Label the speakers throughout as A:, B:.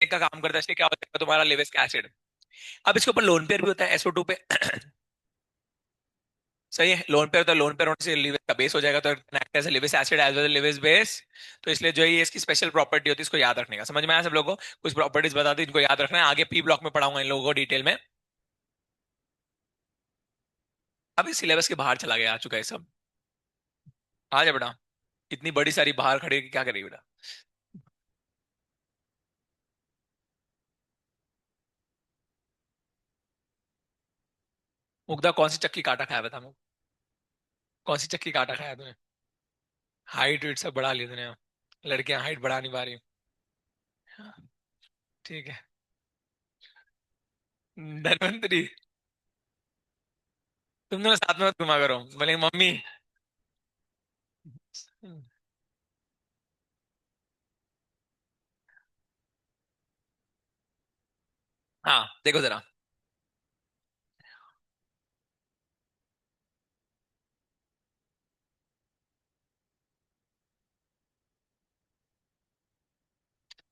A: का काम करता है, इसलिए क्या होता है तुम्हारा लिविक एसिड। अब इसके ऊपर लोन पेयर भी होता है SO2 पे। सही है, लोन पेयर, तो लोन पेयर होने से लिविस का बेस हो जाएगा, तो act as Lewis acid as well Lewis base. तो इसलिए जो है ये इसकी स्पेशल प्रॉपर्टी होती है, इसको याद रखने का। समझ में आया सब लोगों को? कुछ प्रॉपर्टीज बता दी, इनको याद रखना है, आगे P ब्लॉक में पढ़ाऊंगा इन लोगों को डिटेल में। अभी सिलेबस के बाहर चला गया, आ चुका है सब। आ जा बेटा, इतनी बड़ी सारी बाहर खड़ी है कि क्या करेगी बेटा। मुग्धा, कौन सी चक्की काटा खाया बता मुझे। कौन सी चक्की काटा खाया तूने? हाइट वेट सब बढ़ा लिया तूने। लड़कियां हाइट बढ़ा नहीं पा रही। हाँ, ठीक है। धनवंतरी, तुम दोनों साथ में मत घुमा करो, बोले मम्मी। हाँ देखो जरा,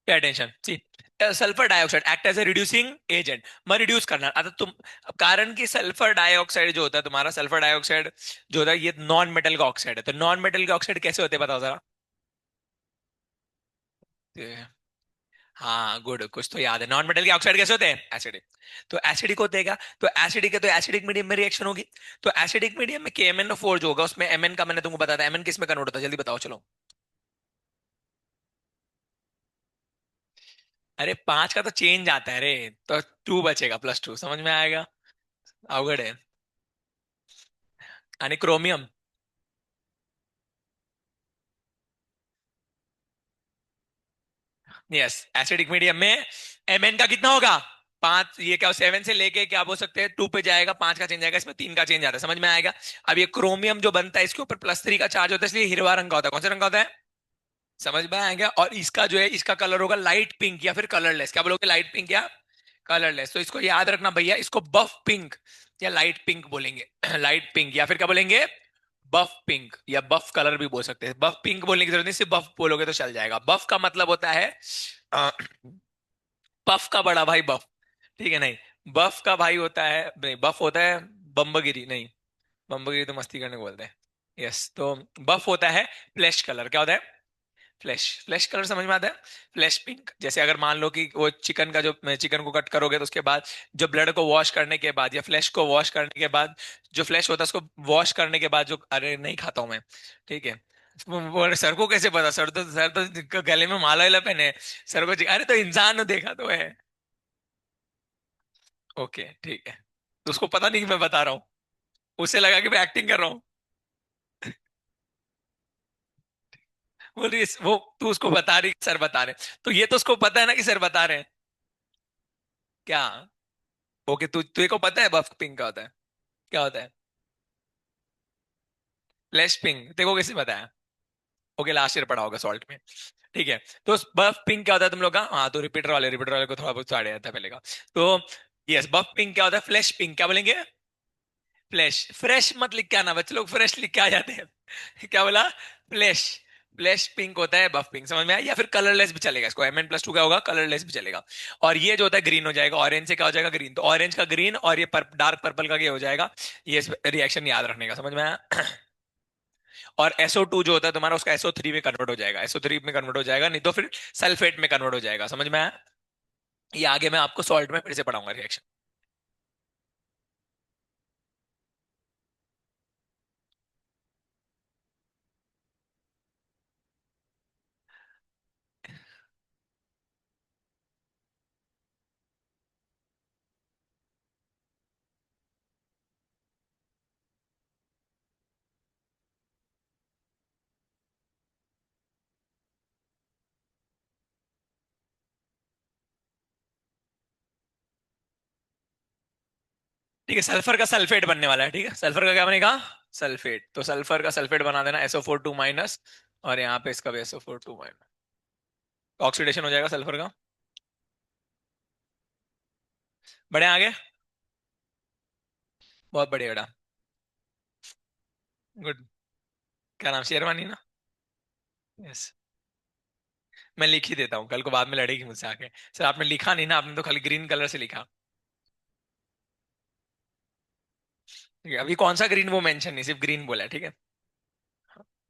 A: pay attention see. Sulphur dioxide act as a reducing agent, मैं रिड्यूस करना आता तुम। अब कारण कि सल्फर डाइऑक्साइड जो होता है तुम्हारा, सल्फर डाइऑक्साइड जो होता है ये नॉन मेटल का ऑक्साइड है, तो नॉन मेटल के ऑक्साइड कैसे होते हैं बताओ जरा। ये- हाँ गुड, कुछ तो याद है। नॉन मेटल के ऑक्साइड कैसे होते हैं? एसिडिक। तो एसिडिक होते हैं क्या? तो एसिडिक है, तो एसिडिक मीडियम में रिएक्शन होगी। तो एसिडिक मीडियम में KMnO4 जो होगा उसमें Mn का मैंने तुमको बताया था, Mn किस में कन्वर्ट होता है, जल्दी बताओ चलो। अरे 5 का तो चेंज आता है रे, तो 2 बचेगा, +2, समझ में आएगा? अवगढ़ है। यानी क्रोमियम। यस, एसिडिक मीडियम में Mn का कितना होगा? 5, ये क्या 7 से लेके क्या बोल सकते हैं 2 पे जाएगा, 5 का चेंज आएगा, इसमें 3 का चेंज आता है, समझ में आएगा? अब ये क्रोमियम जो बनता है इसके ऊपर +3 का चार्ज होता है, इसलिए हिरवा रंग का होता है। कौन सा रंग का होता है? समझ में आएगा? और इसका जो है इसका कलर होगा लाइट पिंक या फिर कलरलेस। क्या बोलोगे, लाइट पिंक या कलरलेस? तो इसको याद रखना भैया, इसको बफ पिंक या लाइट पिंक बोलेंगे। लाइट पिंक या फिर क्या बोलेंगे? बफ पिंक या बफ कलर भी बोल सकते हैं। बफ पिंक बोलने की जरूरत नहीं, सिर्फ बफ बोलोगे तो चल जाएगा। बफ का मतलब होता है पफ का बड़ा भाई बफ। ठीक है, नहीं, बफ का भाई होता है, नहीं बफ होता है बम्बगिरी, नहीं, बम्बगिरी तो मस्ती करने को बोलते हैं। यस, तो बफ होता है फ्लैश कलर। क्या होता है? फ्लैश। फ्लैश कलर समझ में आता है? Flash pink. जैसे अगर मान लो कि वो चिकन का जो चिकन को कट करोगे तो उसके बाद जो ब्लड को वॉश करने के बाद या फ्लैश को वॉश करने के बाद जो फ्लैश होता है उसको वॉश करने के बाद जो, अरे नहीं खाता हूं मैं, ठीक है। सर को कैसे पता? सर तो गले में माला वाला पहने हैं। सर को अरे तो इंसान देखा तो है। ओके ठीक है, तो उसको पता नहीं कि मैं बता रहा हूँ, उसे लगा कि मैं एक्टिंग कर रहा हूँ। बोल रही है, वो तू उसको बता रही सर बता रहे हैं। तो ये तो उसको पता है ना कि सर बता रहे हैं। क्या? ओके, तू तुझे को पता है बफ पिंक का होता है? क्या होता है? फ्लैश पिंक तेरे को कैसे पता है? ओके, लास्ट ईयर पढ़ा होगा सॉल्ट में। ठीक है, तो बफ पिंक क्या होता है तुम लोग का? हाँ, तो रिपीटर वाले को थोड़ा बहुत साढ़े आता है पहले का। तो यस, बफ पिंक क्या होता है? फ्लैश पिंक क्या बोलेंगे? फ्लैश। फ्रेश मत लिख के आना बच्चे लोग, फ्रेश लिख के आ जाते हैं। क्या बोला? फ्लैश। फ्लैश पिंक होता है बफ पिंक, समझ में आया? या फिर कलरलेस भी चलेगा, इसको Mn+2 क्या होगा, कलरलेस भी चलेगा। और ये जो होता है ग्रीन हो जाएगा, ऑरेंज से क्या हो जाएगा, ग्रीन। तो ऑरेंज का ग्रीन और ये डार्क पर्पल का क्या हो जाएगा? ये रिएक्शन याद रखने का, समझ में आया? और SO2 जो होता है तुम्हारा उसका SO3 में कन्वर्ट हो जाएगा, SO3 में कन्वर्ट हो जाएगा, नहीं तो फिर सल्फेट में कन्वर्ट हो जाएगा, समझ में आया? ये आगे मैं आपको सॉल्ट में फिर से पढ़ाऊंगा रिएक्शन। ठीक है, सल्फर का सल्फेट बनने वाला है, ठीक है, सल्फर का क्या बनेगा? सल्फेट। तो सल्फर का सल्फेट बना देना SO4 2 माइनस, और यहाँ पे इसका भी SO4 2 माइनस, ऑक्सीडेशन हो जाएगा सल्फर का। बढ़े आगे? बहुत बढ़िया बेटा, गुड। क्या नाम, शेरवानी ना? यस। मैं लिख ही देता हूँ, कल को बाद में लड़ेगी मुझसे आके, सर आपने लिखा नहीं ना, आपने तो खाली ग्रीन कलर से लिखा। ठीक है, अभी कौन सा ग्रीन वो मेंशन नहीं, सिर्फ ग्रीन बोला है, ठीक है।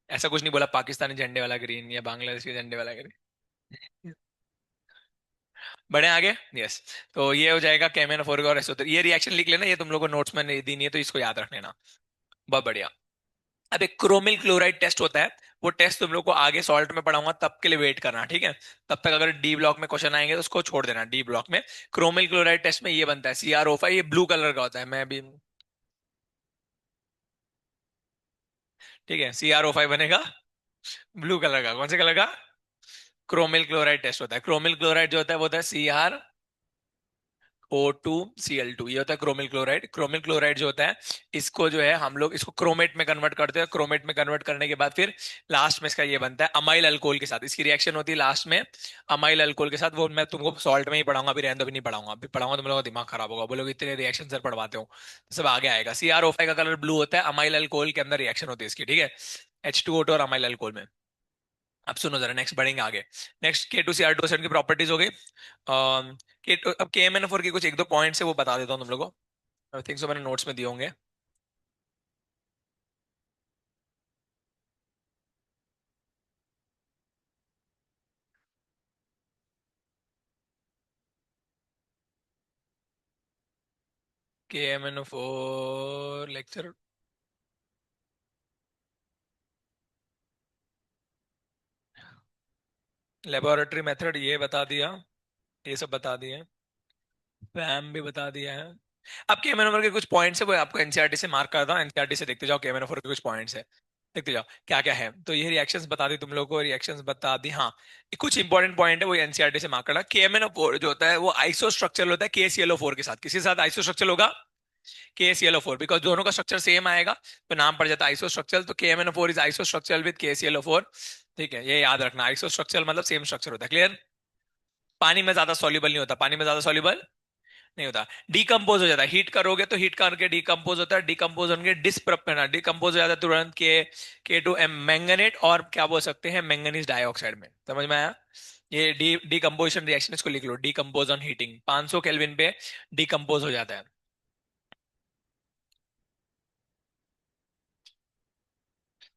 A: ऐसा कुछ नहीं बोला पाकिस्तानी झंडे वाला ग्रीन या बांग्लादेश के झंडे वाला ग्रीन। बढ़े आगे। यस। तो ये हो जाएगा केमेन फोर और एसो, ये रिएक्शन लिख लेना, ये तुम लोगों को नोट्स में नहीं दी नहीं है तो इसको याद रख लेना। बहुत बढ़िया। अब एक क्रोमिल क्लोराइड टेस्ट होता है, वो टेस्ट तुम लोग को आगे सॉल्ट में पढ़ाऊंगा, तब के लिए वेट करना, ठीक है। तब तक अगर डी ब्लॉक में क्वेश्चन आएंगे तो उसको छोड़ देना, डी ब्लॉक में क्रोमिल क्लोराइड टेस्ट में ये बनता है CrO5, ये ब्लू कलर का होता है, मैं अभी। ठीक है, CrO5 बनेगा ब्लू कलर का, कौन से कलर का? क्रोमिल क्लोराइड टेस्ट होता है, क्रोमिल क्लोराइड जो होता है वो होता है CrO2Cl2, ये होता है क्रोमिल क्लोराइड। क्रोमिल क्लोराइड जो होता है, इसको जो है हम लोग इसको क्रोमेट में कन्वर्ट करते हैं, क्रोमेट में कन्वर्ट करने के बाद फिर लास्ट में इसका ये बनता है अमाइल अल्कोहल के साथ, इसकी रिएक्शन होती है लास्ट में अमाइल अल्कोहल के साथ। वो मैं तुमको सॉल्ट में ही पढ़ाऊंगा, अभी रहने दो, अभी नहीं पढ़ाऊंगा, अभी पढ़ाऊंगा तुम लोगों का दिमाग खराब होगा, बोलोगे इतने रिएक्शन सर पढ़वाते हो, तो सब आगे आएगा। CrO5 का कलर ब्लू होता है, अमाइल अल्कोहल के अंदर रिएक्शन होती है इसकी, ठीक है, H2O2 और अमाइल अल्कोहल में। अब सुनो जरा, नेक्स्ट बढ़ेंगे आगे। नेक्स्ट K2Cr2 एसिड की प्रॉपर्टीज हो गई। अब KMnO4 के कुछ एक दो पॉइंट्स है वो बता देता हूँ तुम लोगों को, आई थिंक सो मैंने नोट्स में दिए होंगे। KMnO4 लेक्चर, लेबोरेटरी मेथड ये बता दिया, ये सब बता दिए, फैम भी बता दिया है। अब KMnO4 के कुछ पॉइंट्स है वो आपको एनसीईआरटी से मार्क करता हूँ, एनसीईआरटी से देखते जाओ, KMnO4 के कुछ पॉइंट्स है, देखते जाओ क्या क्या है। तो ये रिएक्शंस बता दी तुम लोगों को, रिएक्शंस बता दी, हाँ। ये कुछ इंपॉर्टेंट पॉइंट है वो एनसीईआरटी से मार्क करना। KMnO4 जो होता है वो आइसो स्ट्रक्चर होता है KClO4 के साथ, किसी के साथ आइसो स्ट्रक्चर होगा? KClO4, बिकॉज दोनों का स्ट्रक्चर सेम आएगा तो नाम पड़ जाता है आइसो स्ट्रक्चर, तो KMnO4 is iso structure with KClO4। ठीक है, ये याद रखना, आइसो स्ट्रक्चर मतलब सेम स्ट्रक्चर होता है, क्लियर। पानी में ज्यादा सॉल्युबल नहीं होता, पानी में ज्यादा सॉल्युबल नहीं होता, डिकम्पोज हो जाता है, हीट करोगे तो हीट करके डिकम्पोज होता है, डिकम्पोज होंगे डिकम्पोज हो जाता है तुरंत K2M मैंगनेट, और क्या बोल सकते हैं, मैंगनीज डाइऑक्साइड में, समझ में आया? ये डिकम्पोजिशन रिएक्शन, इसको लिख लो, डिकम्पोज ऑन हीटिंग, 500 केल्विन पे डिकम्पोज हो जाता है।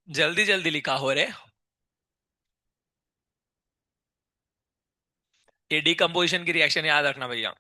A: जल्दी जल्दी लिखा हो रे। ये डिकम्पोजिशन की रिएक्शन याद रखना भैया।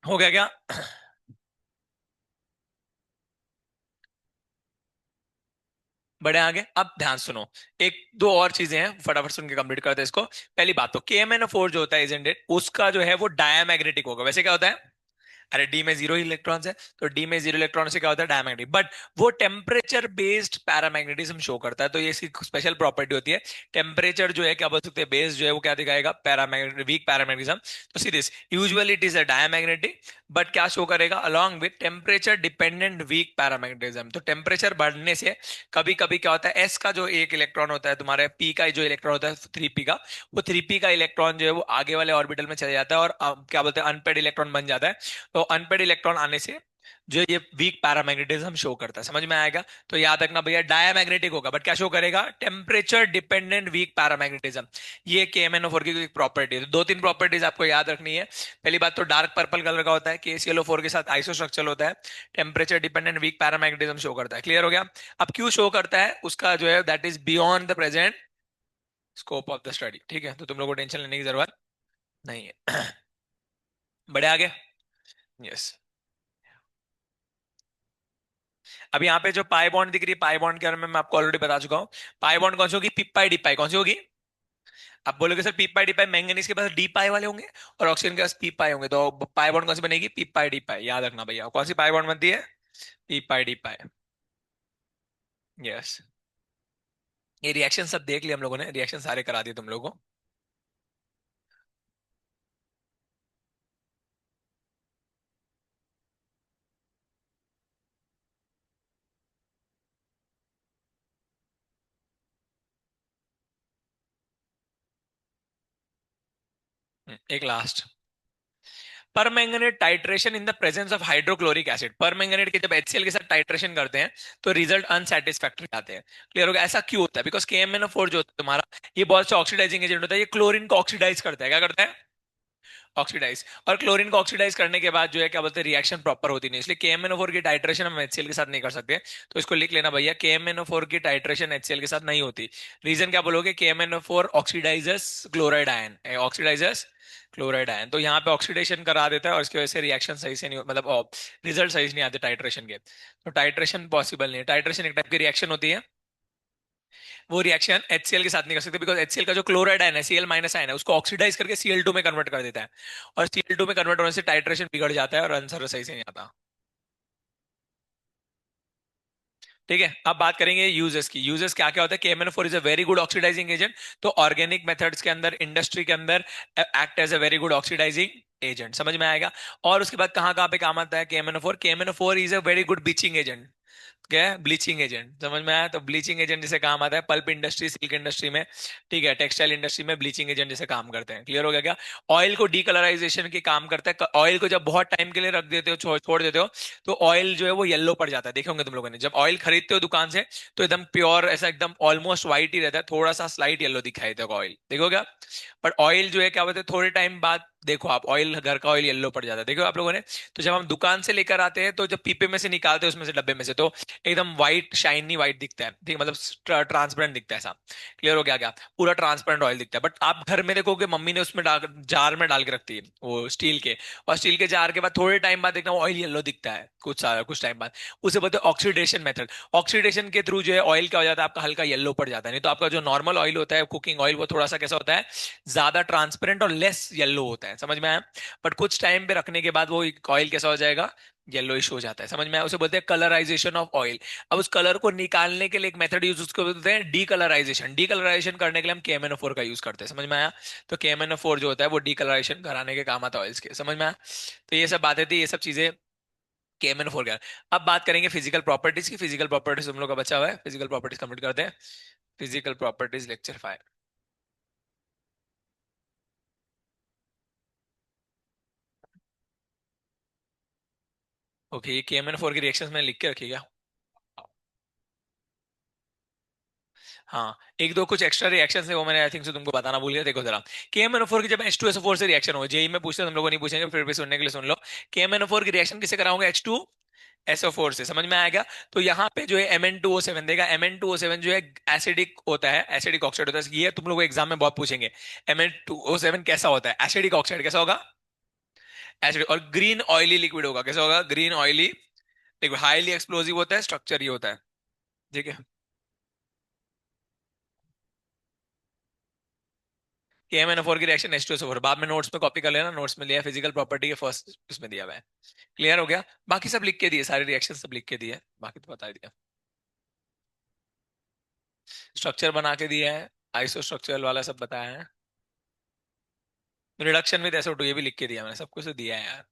A: हो गया क्या? बड़े आगे, अब ध्यान सुनो, एक दो और चीजें हैं, फटाफट सुन के कंप्लीट करते हैं इसको। पहली बात तो KMnO4 जो होता है, इजंट इट, उसका जो है वो डायमैग्नेटिक होगा, वैसे क्या होता है, अरे डी में जीरो इलेक्ट्रॉन्स है, तो डी में जीरो इलेक्ट्रॉन से क्या होता है, डायमैग्नेटिक, बट वो टेम्परेचर बेस्ड पैरामैग्नेटिज्म शो करता है, तो ये इसकी स्पेशल प्रॉपर्टी होती है। टेम्परेचर जो है क्या बोल सकते हैं, बेस जो है वो क्या दिखाएगा, पैरामैग्नेटिक, वीक पैरामैग्नेटिज्म। तो see this, usually it is a diamagnetic, but क्या शो करेगा, along with temperature dependent weak paramagnetism. तो टेम्परेचर बढ़ने से कभी कभी क्या होता है, एस का जो एक इलेक्ट्रॉन होता है, तुम्हारे पी का जो इलेक्ट्रॉन होता है 3p का, वो 3p का इलेक्ट्रॉन जो है वो आगे वाले ऑर्बिटल में चले जाता है, और क्या बोलते हैं, अनपेड इलेक्ट्रॉन बन जाता है। तो अनपेड इलेक्ट्रॉन आने से जो ये वीक पैरामैग्नेटिज्म शो करता है, समझ में आएगा? तो याद रखना भैया, डायमैग्नेटिक होगा, बट क्या शो करेगा, टेम्परेचर डिपेंडेंट वीक पैरामैग्नेटिज्म। ये KMnO4 की एक प्रॉपर्टी है, तो दो तीन प्रॉपर्टीज आपको याद रखनी है। पहली बात तो डार्क पर्पल कलर का होता है, KClO4 के साथ आइसो स्ट्रक्चर होता है, temperature dependent weak paramagnetism show करता है, क्लियर हो गया? अब क्यों शो करता है उसका जो है, that is beyond the present scope of the study, ठीक है, तो तुम लोगों को टेंशन लेने की जरूरत नहीं है। बड़े आगे। यस। अब यहाँ पे जो पाई बॉन्ड दिख रही है, पाई बॉन्ड के बारे में मैं आपको ऑलरेडी बता चुका हूँ। पाई बॉन्ड कौन सी होगी, पीपाई डीपाई, कौन सी होगी? आप बोलोगे सर पीपाई डीपाई, मैंगनीज के पास डी पाई वाले होंगे और ऑक्सीजन के पास पी पाई होंगे, तो पाई बॉन्ड कौन सी बनेगी, पीपाई डीपाई, याद रखना भैया, कौन सी पाई बॉन्ड बनती है, पीपाई डीपाई। यस। ये रिएक्शन सब देख लिया हम लोगों ने, रिएक्शन सारे करा दिए तुम लोगों को। एक last, permanganate titration in the presence of hydrochloric acid. Permanganate के जब HCl के साथ टाइट्रेशन करते हैं तो रिजल्ट अनसेटिस्फैक्टरी आते हैं। क्लियर होगा? ऐसा क्यों होता है? बिकॉज KMnO4 जो होता है तुम्हारा, ये बहुत अच्छा ऑक्सीडाइजिंग एजेंट होता है, ये क्लोरीन को ऑक्सीडाइज करता है। क्या करता है? ऑक्सीडाइज। और क्लोरीन को ऑक्सीडाइज करने के बाद जो है क्या बोलते हैं, रिएक्शन प्रॉपर होती नहीं, इसलिए KMnO4 की टाइट्रेशन हम HCl के साथ नहीं कर सकते। तो इसको लिख लेना भैया, KMnO4 की टाइट्रेशन HCl के साथ नहीं होती। रीजन क्या बोलोगे? KMnO4 oxidises chloride ion, oxidises chloride ion, तो यहाँ पे ऑक्सीडेशन करा देता है और इसकी वजह से रिएक्शन सही से नहीं, मतलब रिजल्ट सही से नहीं आते टाइट्रेशन के। तो टाइट्रेशन पॉसिबल नहीं है। टाइट्रेशन एक टाइप की रिएक्शन होती है, वो रिएक्शन HCl के साथ नहीं कर सकते, बिकॉज HCl का जो क्लोराइड आयन है, Cl- आयन है, उसको ऑक्सीडाइज करके Cl2 में कन्वर्ट कर देता है। और Cl2 में कन्वर्ट होने से टाइट्रेशन बिगड़ जाता है और आंसर सही से नहीं आता। ठीक है, अब बात करेंगे यूजेस की। यूजेस क्या क्या होता है? KMnO4 is a very good oxidising agent, तो ऑर्गेनिक मेथड्स के अंदर, इंडस्ट्री के अंदर act as a very good oxidising agent. समझ में आएगा? और उसके बाद कहाँ कहाँ पे काम आता है KMnO4? KMnO4 is a very good bleaching agent. क्या है? Bleaching agent. समझ में आया? तो ब्लीचिंग एजेंट जैसे काम आता है पल्प इंडस्ट्री, सिल्क इंडस्ट्री में। ठीक है, टेक्सटाइल इंडस्ट्री में ब्लीचिंग एजेंट जैसे काम करते हैं। क्लियर हो गया क्या? ऑयल को डीकलराइजेशन के काम करता है। ऑयल को जब बहुत टाइम के लिए रख देते हो, छोड़ देते हो, तो ऑयल जो है वो येलो पड़ जाता है। देखे होंगे तुम लोगों ने, जब ऑयल खरीदते हो दुकान से, तो एकदम प्योर ऐसा एकदम ऑलमोस्ट व्हाइट ही रहता है, थोड़ा सा स्लाइट येलो दिखाई देगा ऑयल, देखो क्या? पर ऑयल जो है क्या बोलते हैं, थोड़े टाइम बाद देखो आप, ऑयल, घर का ऑयल येलो पड़ जाता है, देखो आप लोगों ने। तो जब हम दुकान से लेकर आते हैं, तो जब पीपे में से निकालते हैं, उसमें से डब्बे में से, तो एकदम व्हाइट शाइनी व्हाइट दिखता है, ठीक है, मतलब ट्रांसपेरेंट दिखता है ऐसा। क्लियर हो गया क्या? पूरा ट्रांसपेरेंट ऑयल दिखता है। बट आप घर में देखोगे मम्मी ने उसमें डाल, जार में डाल के रखती है वो स्टील के, और स्टील के जार के बाद थोड़े टाइम बाद देखना वो ऑयल येलो दिखता है, कुछ टाइम बाद। उसे बोलते हैं ऑक्सीडेशन मेथड। ऑक्सीडेशन के थ्रू जो है ऑयल क्या हो जाता है आपका, हल्का येलो पड़ जाता है। नहीं तो आपका जो नॉर्मल ऑयल होता है, कुकिंग ऑयल, वो थोड़ा सा कैसा होता है, ज्यादा ट्रांसपेरेंट और लेस येलो होता है। समझ में आया? बट कुछ टाइम पे रखने के बाद वो ऑयल कैसा हो जाएगा, येलोइश हो जाता है। समझ में आया? उसे बोलते हैं कलराइजेशन ऑफ ऑयल। अब उस कलर को निकालने के लिए एक मेथड यूज, उसको बोलते हैं डीकलराइजेशन। डीकलराइजेशन करने के लिए हम KMnO4 का यूज करते हैं। समझ में आया? तो KMnO4 जो होता है वो डीकलराइजेशन कराने के काम आता है ऑयल्स के। समझ में आया? तो ये सब बातें थी, ये सब चीजें KMnO4 का। अब बात करेंगे फिजिकल प्रॉपर्टीज की। फिजिकल प्रॉपर्टीज हम लोग का बचा हुआ है, फिजिकल प्रॉपर्टीज कंप्लीट करते हैं। Physical properties lecture 5। ओके, ये KMnO4 की रिएक्शंस मैंने लिख के रखी है। हाँ, एक दो कुछ एक्स्ट्रा रिएक्शन है वो मैंने आई थिंक से तुमको बताना भूल गया। देखो जरा, KMnO4 की जब H2SO4 से रिएक्शन हो, जेई में पूछते हैं, तुम लोगों नहीं पूछेंगे, फिर भी सुनने के लिए सुन लो। KMnO4 की रिएक्शन किससे कराओगे? H2SO4 से। समझ में आएगा? तो यहाँ पे जो है Mn2O7 देगा। Mn2O7 जो है एसिडिक होता है, एसिडिक ऑक्साइड होता है। ये तुम लोग एग्जाम में बहुत पूछेंगे, Mn2O7 कैसा होता है? एसिडिक ऑक्साइड कैसा होगा? एसिडिक। और ग्रीन ऑयली लिक्विड होगा, कैसा होगा? Green oily liquid. Highly explosive होता है, स्ट्रक्चर ये होता है। ठीक है, KMnO4 की रिएक्शन H2SO4, बाद में नोट्स में कॉपी कर लेना, नोट्स में लिया फिजिकल प्रॉपर्टी के फर्स्ट उसमें दिया हुआ है। क्लियर हो गया? बाकी सब लिख के दिए, सारे रिएक्शन सब लिख के दिए, बाकी तो बता ही दिया। स्ट्रक्चर बना के दिया है, आइसो स्ट्रक्चरल वाला सब बताया है। रिडक्शन विद SO2 ये भी लिख के दिया मैंने, सब कुछ तो दिया है यार।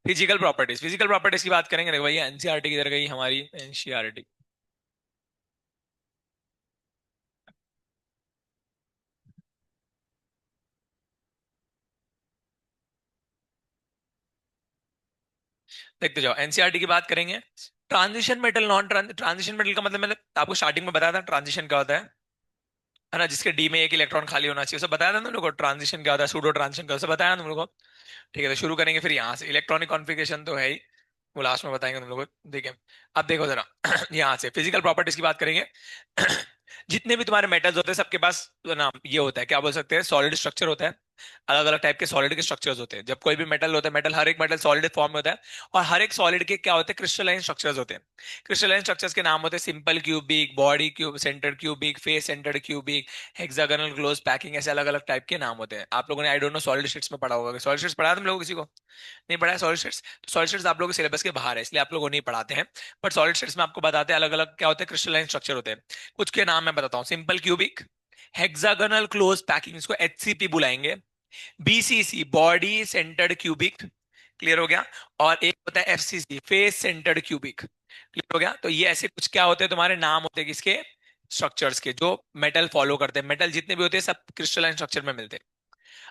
A: फिजिकल प्रॉपर्टीज, फिजिकल प्रॉपर्टीज की बात करेंगे। देखो भैया, एनसीईआरटी किधर गई हमारी? एनसीईआरटी, देखते जाओ। एनसीईआरटी की बात करेंगे। Transition metal, non transition metal का मतलब मैंने आपको स्टार्टिंग में बताया था ट्रांजिशन क्या होता है ना, जिसके डी में एक इलेक्ट्रॉन खाली होना चाहिए, उसे बताया था तुम लोग को। ट्रांजिशन क्या होता है, सूडो ट्रांजिशन क्या होता है, बताया तुम लोग को। ठीक है, तो शुरू करेंगे फिर यहाँ से। इलेक्ट्रॉनिक कॉन्फ़िगरेशन तो है ही, वो लास्ट में बताएंगे तुम लोग को। ठीक है, अब देखो जरा यहाँ से फिजिकल प्रॉपर्टीज की बात करेंगे। जितने भी तुम्हारे मेटल्स होते हैं सबके पास ना ये होता है, क्या बोल सकते हैं, सॉलिड स्ट्रक्चर होता है। अलग अलग टाइप के सॉलिड के स्ट्रक्चर्स होते हैं। जब कोई भी मेटल होता है, मेटल, हर एक मेटल सॉलिड फॉर्म में होता है। और हर एक सॉलिड के क्या होते हैं, क्रिस्टलाइन स्ट्रक्चर्स होते हैं। क्रिस्टलाइन स्ट्रक्चर्स के नाम होते हैं simple cubic, body cube centred cubic, face centred cubic, hexagonal, close packing, ऐसे अलग अलग टाइप के नाम होते हैं। आप लोगों ने I don't know solid sheets में पढ़ा होगा। सॉलिड शीट्स पढ़ा है तुम लोगों को, किसी को नहीं पढ़ा है सॉलिड शीट्स? तो सॉलिड शीट्स आप लोगों के सिलेबस के बाहर है, इसलिए आप लोगों को नहीं पढ़ाते हैं। बट सॉलिड शीट्स में आपको बताते हैं अलग अलग क्या होते हैं, क्रिस्टलाइन स्ट्रक्चर होते हैं। कुछ के नाम मैं बताता हूँ। Simple cubic, hexagonal close packing, इसको एचसीपी बुलाएंगे। BCC, body centred cubic, clear हो गया। और एक होता है FCC, face centred cubic, clear हो गया। तो ये ऐसे कुछ क्या होते हैं, तुम्हारे नाम होते हैं किसके, स्ट्रक्चर्स के, जो मेटल फॉलो करते हैं। मेटल जितने भी होते हैं सब क्रिस्टलाइन स्ट्रक्चर में मिलते हैं।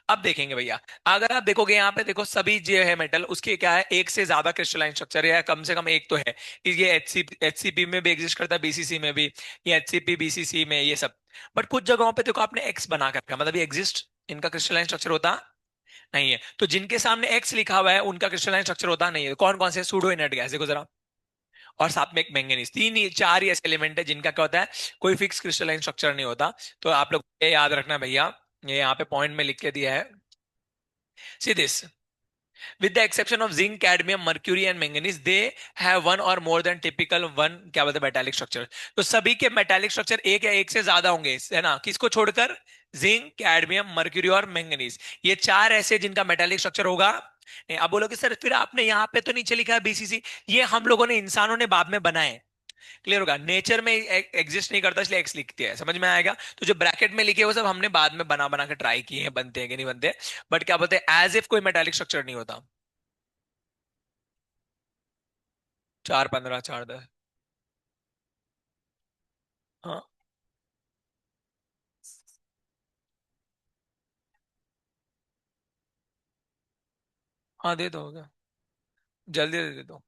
A: अब देखेंगे भैया, अगर आप देखोगे यहाँ पे, देखो सभी जो है मेटल, उसके क्या है, एक से ज्यादा क्रिस्टलाइन स्ट्रक्चर है, या कम से कम एक तो है। ये एचसीपी में भी एग्जिस्ट करता है, बीसीसी में भी, ये एचसीपी बीसीसी में, ये सब। बट कुछ जगहों पे देखो आपने एक्स बना कर रखा है, मतलब ये एग्जिस्ट, इनका क्रिस्टलाइन स्ट्रक्चर होता नहीं है। तो जिनके सामने एक्स लिखा हुआ है उनका क्रिस्टलाइन स्ट्रक्चर होता नहीं है। कौन कौन से, सूडो इनर्ट गैस, देखो जरा। और साथ में एक मैंगनीज, तीन ही चार ही ऐसे एलिमेंट है जिनका क्या होता है, कोई फिक्स क्रिस्टलाइन स्ट्रक्चर नहीं होता। तो आप लोग ये याद रखना भैया, ये यहाँ पे पॉइंट में लिख के दिया है। See this, with the exception of zinc, cadmium, mercury and manganese, they have one or more than typical one, क्या बोलते हैं, मेटालिक स्ट्रक्चर। तो सभी के मेटालिक स्ट्रक्चर एक या एक से ज्यादा होंगे, है ना? किसको छोड़कर, जिंक, कैडमियम, मर्क्यूरी और मैंगनीज, ये चार ऐसे जिनका मेटालिक स्ट्रक्चर होगा। नहीं, अब बोलोगे सर फिर आपने यहाँ पे तो नीचे लिखा है बीसीसी, ये हम लोगों ने, इंसानों ने बाद में बनाए। क्लियर होगा, नेचर में एग्जिस्ट नहीं करता, इसलिए एक्स लिखते हैं, समझ में आएगा? तो जो ब्रैकेट में लिखे हैं वो सब हमने बाद में बना बना के ट्राई किए हैं, बनते हैं कि नहीं बनते। बट क्या बोलते हैं, एज इफ कोई मेटालिक स्ट्रक्चर नहीं होता। 4 15 4 10। हाँ। हाँ दे दो, होगा, जल्दी दे दो।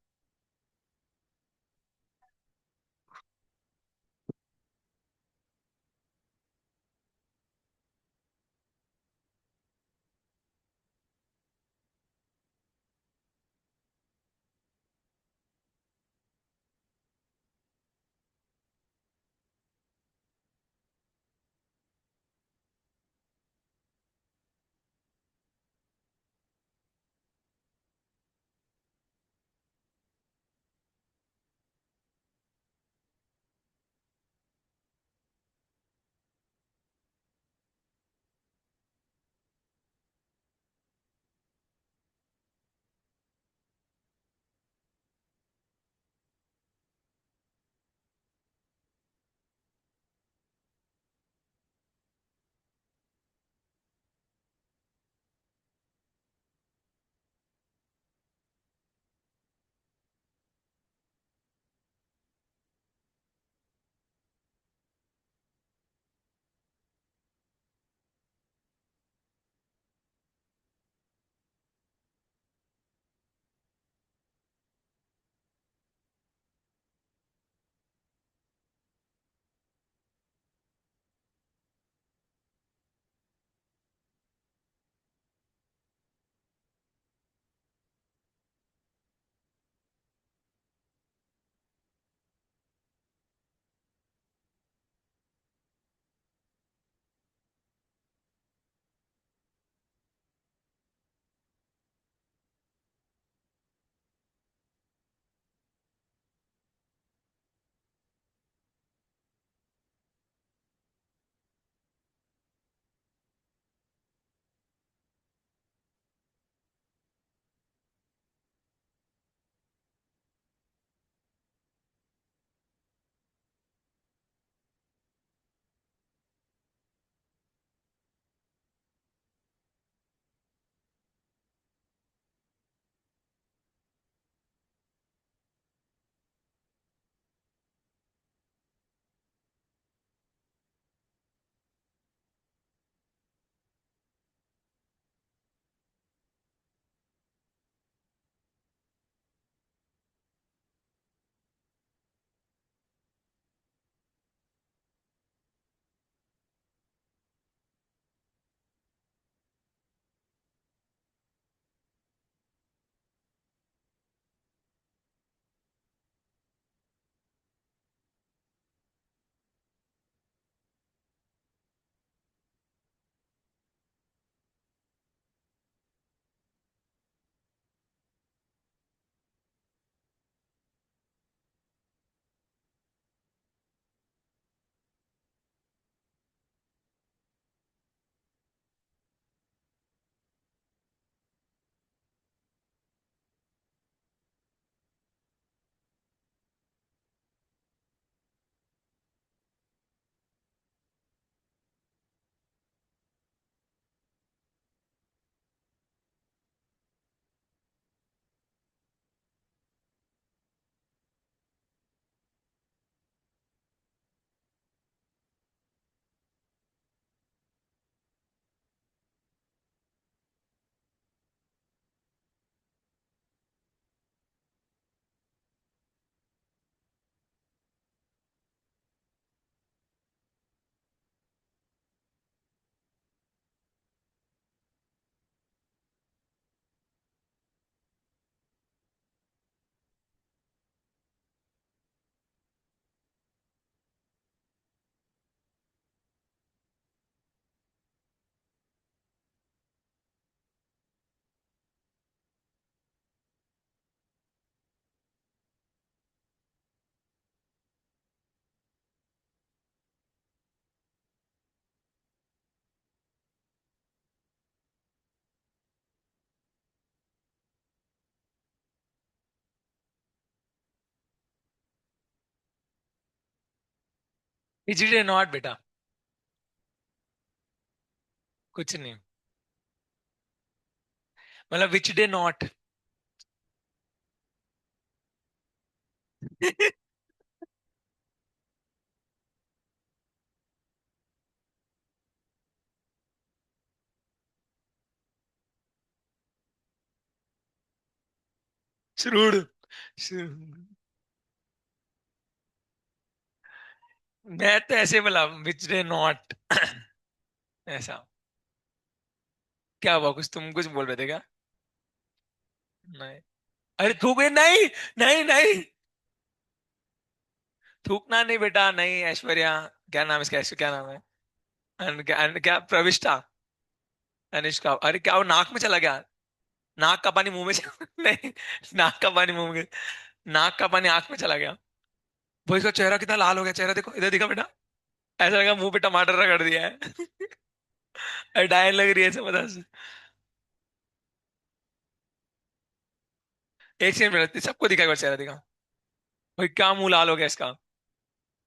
A: विच डे नॉट बेटा। कुछ नहीं। मतलब विच डे नॉट। श्रूड। मैं तो ऐसे बोला विच डे नॉट। ऐसा। क्या हुआ, कुछ तुम कुछ बोल रहे थे क्या? नहीं। अरे थूक नहीं। नहीं नहीं। थूकना नहीं बेटा, नहीं ऐश्वर्या। क्या नाम है इसका, क्या नाम है? क्या प्रविष्टा। अनिष्का, अरे क्या वो नाक में चला गया? नाक का पानी मुंह में नहीं। नाक का पानी मुंह में। नाक का पानी आंख में चला गया। वो इसका चेहरा कितना लाल हो गया, चेहरा देखो, इधर दिखा बेटा। ऐसा लगा मुंह पे टमाटर रगड़ दिया है। डायन लग रही है ऐसे बता। एक सेकंड मिनट, सबको दिखा, एक बार चेहरा दिखा। भाई क्या मुंह लाल हो गया इसका।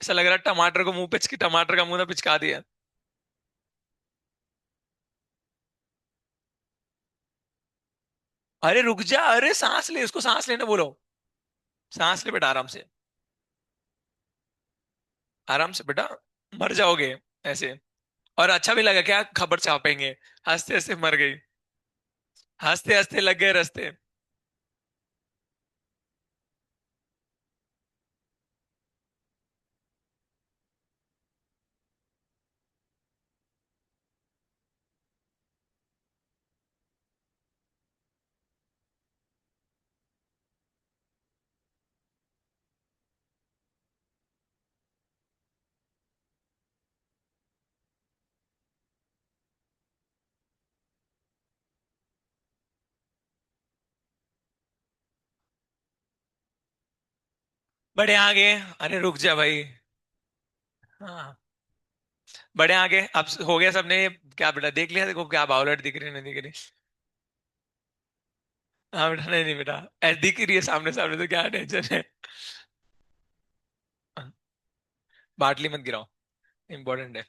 A: ऐसा लग रहा है टमाटर को मुंह पिचकी, टमाटर का मुंह ना पिचका दिया। अरे रुक जा, अरे सांस ले, उसको सांस लेने बोलो। सांस ले बेटा, आराम से। आराम से बेटा। मर जाओगे ऐसे। और अच्छा भी लगा क्या, खबर छापेंगे। हंसते हंसते मर गई। हंसते हंसते लग गए रास्ते। बड़े आगे। अरे रुक जा भाई। हाँ। बड़े आगे अब हो गया सबने। क्या बेटा देख लिया, देखो क्या बाउलेट दिख रही है, नहीं दिख रही? हाँ बेटा, नहीं नहीं बेटा। ऐसे दिख रही है सामने सामने, तो क्या टेंशन है। बाटली मत गिराओ। इंपॉर्टेंट है।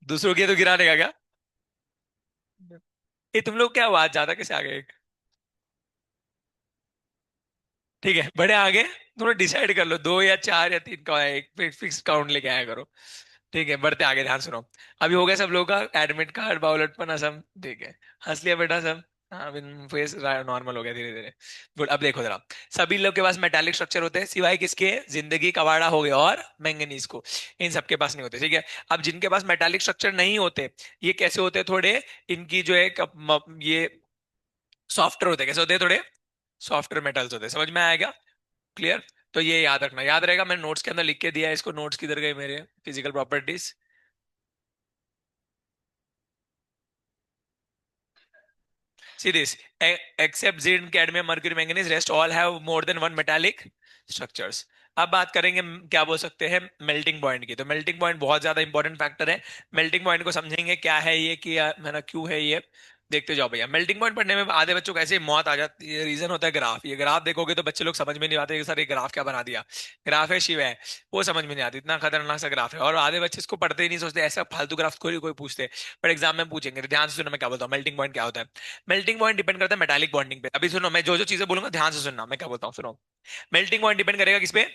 A: दूसरों की है तो गिराने का क्या? ये तुम लोग क्या आवाज ज्यादा कैसे आ गए? ठीक है, बड़े आगे। थोड़ा डिसाइड कर लो, दो या चार या तीन का, एक फिक्स काउंट लेके आया करो। ठीक है, बढ़ते आगे, ध्यान सुनो। अभी हो गया सब लोगों का एडमिट कार्ड, बायोलट सब। ठीक है। हंस लिया बेटा सब। हाँ, फेस नॉर्मल हो गया धीरे धीरे। गुड, अब देखो जरा। सभी लोग के पास मेटालिक स्ट्रक्चर होते हैं सिवाय किसके, जिंदगी, कवाड़ा हो गया और मैंगनीज को। इन सबके पास नहीं होते, ठीक है। अब जिनके पास मेटालिक स्ट्रक्चर नहीं होते, ये कैसे होते हैं थोड़े। इनकी जो है ये सॉफ्टवेयर होते हैं, कैसे होते हैं थोड़े। सॉफ्टवेयर मेटल्स होते हैं, समझ में आएगा? क्लियर। तो ये याद रखना, याद रहेगा, मैंने नोट्स के अंदर लिख के दिया है इसको। नोट्स किधर गए मेरे, physical properties. See this. Except zinc, cadmium, mercury, manganese, rest all have more than one metallic structures. अब बात करेंगे क्या बोल सकते हैं मेल्टिंग पॉइंट की। तो मेल्टिंग पॉइंट बहुत ज्यादा इंपॉर्टेंट फैक्टर है। मेल्टिंग पॉइंट को समझेंगे क्या है ये, कि है ना, क्यों है ये। देखते जाओ भैया, मेल्टिंग पॉइंट पढ़ने में आधे बच्चों को ऐसे ही मौत आ जाती है। रीजन होता है ग्राफ। ये ग्राफ देखोगे तो बच्चे लोग समझ में नहीं आते कि सर ये ग्राफ क्या बना दिया। ग्राफ है शिव है। वो समझ में नहीं आती, इतना खतरनाक सा ग्राफ है। और आधे बच्चे इसको पढ़ते ही नहीं, सोचते ऐसा फालतू ग्राफ कोई कोई पूछते। पर एग्जाम में पूछेंगे तो ध्यान से सुनो मैं क्या बोलता हूँ, मेल्टिंग पॉइंट क्या होता है। मेल्टिंग पॉइंट डिपेंड करता है मेटालिक बॉन्डिंग पे। अभी सुनो, मैं जो जो चीजें बोलूंगा ध्यान से सुनना मैं क्या बोलता हूँ, सुनो। मेल्टिंग पॉइंट डिपेंड करेगा किस पे,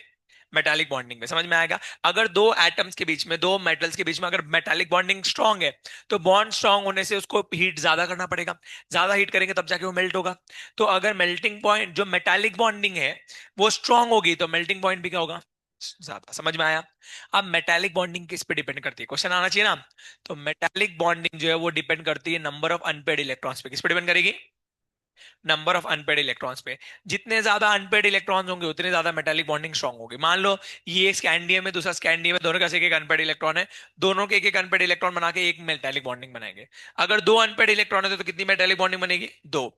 A: मेटालिक बॉन्डिंग पे, समझ में आएगा? अगर दो एटम्स के बीच में, दो मेटल्स के बीच में अगर मेटालिक बॉन्डिंग स्ट्रांग है, तो बॉन्ड स्ट्रांग होने से उसको हीट ज्यादा करना पड़ेगा। ज्यादा हीट करेंगे तब जाके वो मेल्ट होगा। तो अगर मेल्टिंग पॉइंट जो मेटालिक बॉन्डिंग है वो स्ट्रांग होगी, तो मेल्टिंग पॉइंट भी क्या होगा, ज्यादा। समझ में आया? अब मेटालिक बॉन्डिंग किस पे डिपेंड करती है, क्वेश्चन आना चाहिए ना। तो मेटालिक बॉन्डिंग जो है वो डिपेंड करती है नंबर ऑफ अनपेड इलेक्ट्रॉन्स पे। किस पे डिपेंड करेगी? नंबर ऑफ अनपेड इलेक्ट्रॉन्स पे। जितने ज्यादा अनपेड इलेक्ट्रॉन्स होंगे उतने ज्यादा मेटालिक बॉन्डिंग स्ट्रांग होगी। मान लो ये एक स्कैंडियम है, दूसरा स्कैंडियम है, दोनों का एक एक अनपेड इलेक्ट्रॉन है। दोनों के एक एक अनपेड इलेक्ट्रॉन बना के एक मेटालिक बॉन्डिंग बनाएंगे। अगर दो अनपेड इलेक्ट्रॉन है तो कितनी मेटालिक बॉन्डिंग बनेगी, दो।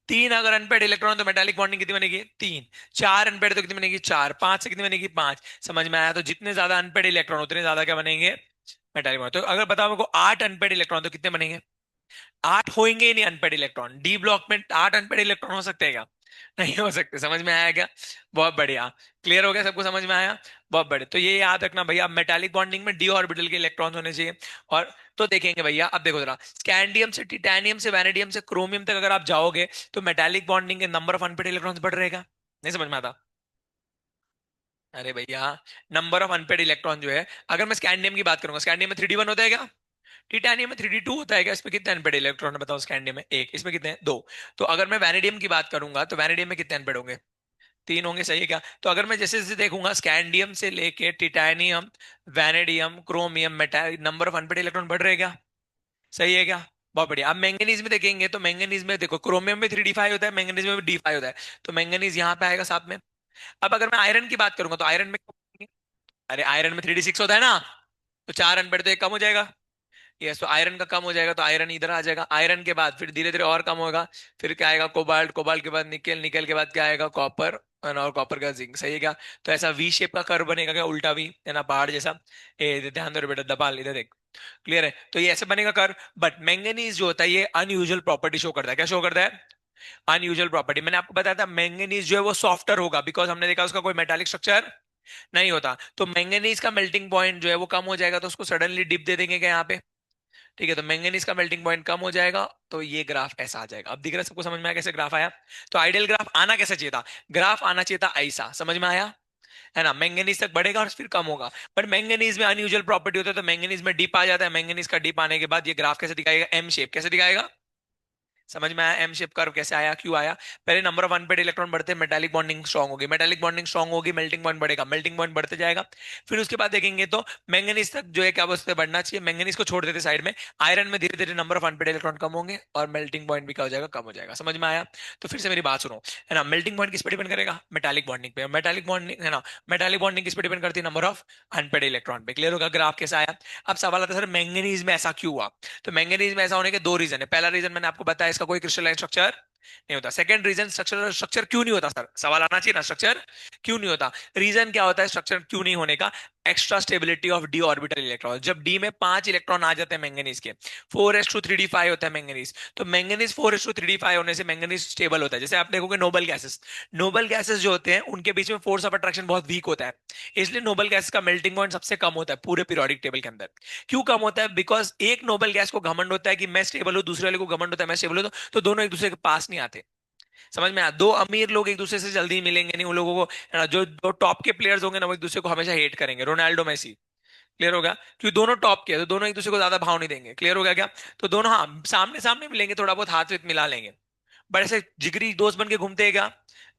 A: तीन अगर अनपेड इलेक्ट्रॉन तो मेटालिक बॉन्डिंग कितनी बनेगी, तीन। चार अनपेड तो कितनी बनेगी, चार। पांच से कितनी बनेगी, पांच। समझ में आया? तो जितने ज्यादा अनपेड इलेक्ट्रॉन उतने ज्यादा क्या बनेंगे, मेटालिक बॉन्ड। तो अगर बताओ मेरे को आठ अनपेड इलेक्ट्रॉन तो कितने बनेंगे? आठ होंगे ही नहीं अनपेड इलेक्ट्रॉन। डी ब्लॉक में आठ अनपेड इलेक्ट्रॉन हो सकते हैं क्या? नहीं हो सकते। समझ में आया क्या? बहुत बढ़िया। क्लियर हो गया? सबको समझ में आया? बहुत बढ़िया। तो ये याद रखना भैया, मेटालिक बॉन्डिंग में डी ऑर्बिटल के इलेक्ट्रॉन्स होने चाहिए। और तो देखेंगे भैया, अब देखो जरा, स्कैंडियम से टिटेनियम से वैनेडियम से क्रोमियम तक अगर आप जाओगे, तो मेटालिक बॉन्डिंग के नंबर ऑफ अनपेड इलेक्ट्रॉन्स बढ़ रहेगा। नहीं समझ में आता? अरे भैया, नंबर ऑफ अनपेड इलेक्ट्रॉन जो है, अगर मैं स्कैंडियम की बात करूंगा, स्कैंडियम में 3D1 होता है क्या? टिटेनियम में 3D2 होता है क्या? इसमें कितने अनपेड इलेक्ट्रॉन है बताओ? स्कैंडियम में एक, इसमें कितने हैं? दो। तो अगर मैं वैनेडियम की बात करूंगा, तो वैनेडियम में कितने अनपेड होंगे? तीन होंगे, सही है क्या? तो अगर मैं जैसे जैसे देखूंगा, स्कैंडियम से लेके titanium, vanadium, chromium, metal, number of unpaired electron बढ़ रहे क्या? सही है क्या? बहुत बढ़िया। अब मैंगनीज में देखेंगे, तो मैंगनीज में देखो, क्रोमियम में 3D5 होता है, मैंगनीज में भी D5 होता है। तो मैंगनीज यहाँ पे आएगा साथ में। अब अगर मैं आयरन की बात करूंगा, तो आयरन में, अरे आयरन में 3D6 होता है ना, तो चार अनपेड तो एक कम हो जाएगा। यस, तो आयरन का कम हो जाएगा, तो आयरन इधर आ जाएगा। आयरन के बाद फिर धीरे धीरे और कम होगा। फिर क्या आएगा? कोबाल्ट, कोबाल्ट के बाद निकेल, निकेल के बाद क्या आएगा? कॉपर, और कॉपर का जिंक। सही है क्या? तो ऐसा वी शेप का कर्व बनेगा क्या? उल्टा वी, है ना, पहाड़ जैसा। ध्यान दो रे बेटा, दबाल इधर देख। क्लियर है? तो ये ऐसे बनेगा कर्व। बट मैंगनीज जो होता है, ये अनयूजुअल प्रॉपर्टी शो करता है। क्या शो करता है? Unusual property. मैंने आपको बताया था मैंगनीज जो है वो सॉफ्टर होगा, बिकॉज हमने देखा उसका कोई मेटालिक स्ट्रक्चर नहीं होता। तो मैंगनीज का मेल्टिंग पॉइंट जो है वो कम हो जाएगा, तो उसको सडनली डिप दे देंगे क्या यहाँ पे? ठीक है, तो मैंगनीज का मेल्टिंग पॉइंट कम हो जाएगा, तो ये ग्राफ ऐसा आ जाएगा। अब दिख रहा है सबको? समझ में आया कैसे ग्राफ आया? तो आइडियल ग्राफ आना कैसे चाहिए था? ग्राफ आना चाहिए था ऐसा। समझ में आया? है ना, मैंगनीज तक बढ़ेगा और फिर कम होगा। पर मैंगनीज में अनयूजुअल प्रॉपर्टी होता है, तो मैंगनीज में डिप आ जाता है। मैंगनीज का डिप आने के बाद ये ग्राफ कैसे दिखाएगा? M shape. कैसे दिखाएगा? समझ में आया? एम शेप कर्व कैसे आया, क्यों आया? पहले नंबर ऑफ अनपेड इलेक्ट्रॉन बढ़ते हैं, मेटालिक बॉन्डिंग स्ट्रांग होगी, मेटालिक बॉन्डिंग स्ट्रांग होगी, मेल्टिंग पॉइंट बढ़ेगा, मेल्टिंग पॉइंट बढ़ते जाएगा। फिर उसके बाद देखेंगे तो मैंगनीज तक जो है क्या बोलते बढ़ना चाहिए, मैंगनीज को छोड़ देते साइड में। आयरन में धीरे धीरे नंबर ऑफ अनपेड इलेक्ट्रॉन कम होंगे, और मेल्टिंग पॉइंट भी क्या हो जाएगा? कम हो जाएगा। समझ में आया? तो फिर से मेरी बात सुनो, है ना, मेल्टिंग पॉइंट किस पे डिपेंड करेगा? मेटालिक बॉन्डिंग पे। मेटालिक बॉन्डिंग, है ना, मेटालिक बॉन्डिंग किस पे डिपेंड करती है? नंबर ऑफ अनपेड इलेक्ट्रॉन पे। क्लियर होगा? ग्राफ कैसा आया? अब सवाल आता है, सर मैंगनीज में ऐसा क्यों हुआ? तो मैंगनीज में ऐसा होने के दो रीजन है। पहला रीजन मैंने आपको बताया, इसका कोई क्रिस्टलाइन स्ट्रक्चर नहीं होता। सेकंड रीजन, स्ट्रक्चर, स्ट्रक्चर क्यों नहीं होता? सर सवाल आना चाहिए ना, स्ट्रक्चर क्यों नहीं होता? रीजन क्या होता है स्ट्रक्चर क्यों नहीं होने का? Extra stability of D orbital electron. जब डी में 5 इलेक्ट्रॉन आ जाते हैं मैंगनीज के, 4s2 3d5 होता है मैंगनीज, तो मैंगनीज 4s2 3d5 होने से मैंगनीज स्टेबल होता है। जैसे आप देखोगे नोबल गैसेस, नोबल गैसेस जो होते हैं उनके बीच में फोर्स ऑफ अट्रैक्शन बहुत वीक होता है, इसलिए नोबल गैस का मेल्टिंग पॉइंट सबसे कम होता है पूरे पीरियोडिक टेबल के अंदर। क्यों कम होता है? बिकॉज एक नोबल गैस को घमंड होता है कि मैं स्टेबल हूं, दूसरे वाले को घमंड होता है मैं स्टेबल हूं, तो दोनों एक दूसरे के पास नहीं आते। समझ में आया? दो अमीर लोग एक दूसरे से जल्दी मिलेंगे नहीं, उन लोगों को, है ना, जो जो टॉप के प्लेयर्स होंगे ना, वो एक दूसरे को हमेशा हेट करेंगे। Ronaldo, Messi. क्लियर हो गया? क्योंकि दोनों टॉप के हैं, तो दोनों एक दूसरे को ज्यादा भाव नहीं देंगे। क्लियर हो गया क्या? तो दोनों हाँ सामने सामने मिलेंगे, थोड़ा बहुत हाथ विथ मिला लेंगे, बट ऐसे जिगरी दोस्त बन के घूमते हैं क्या?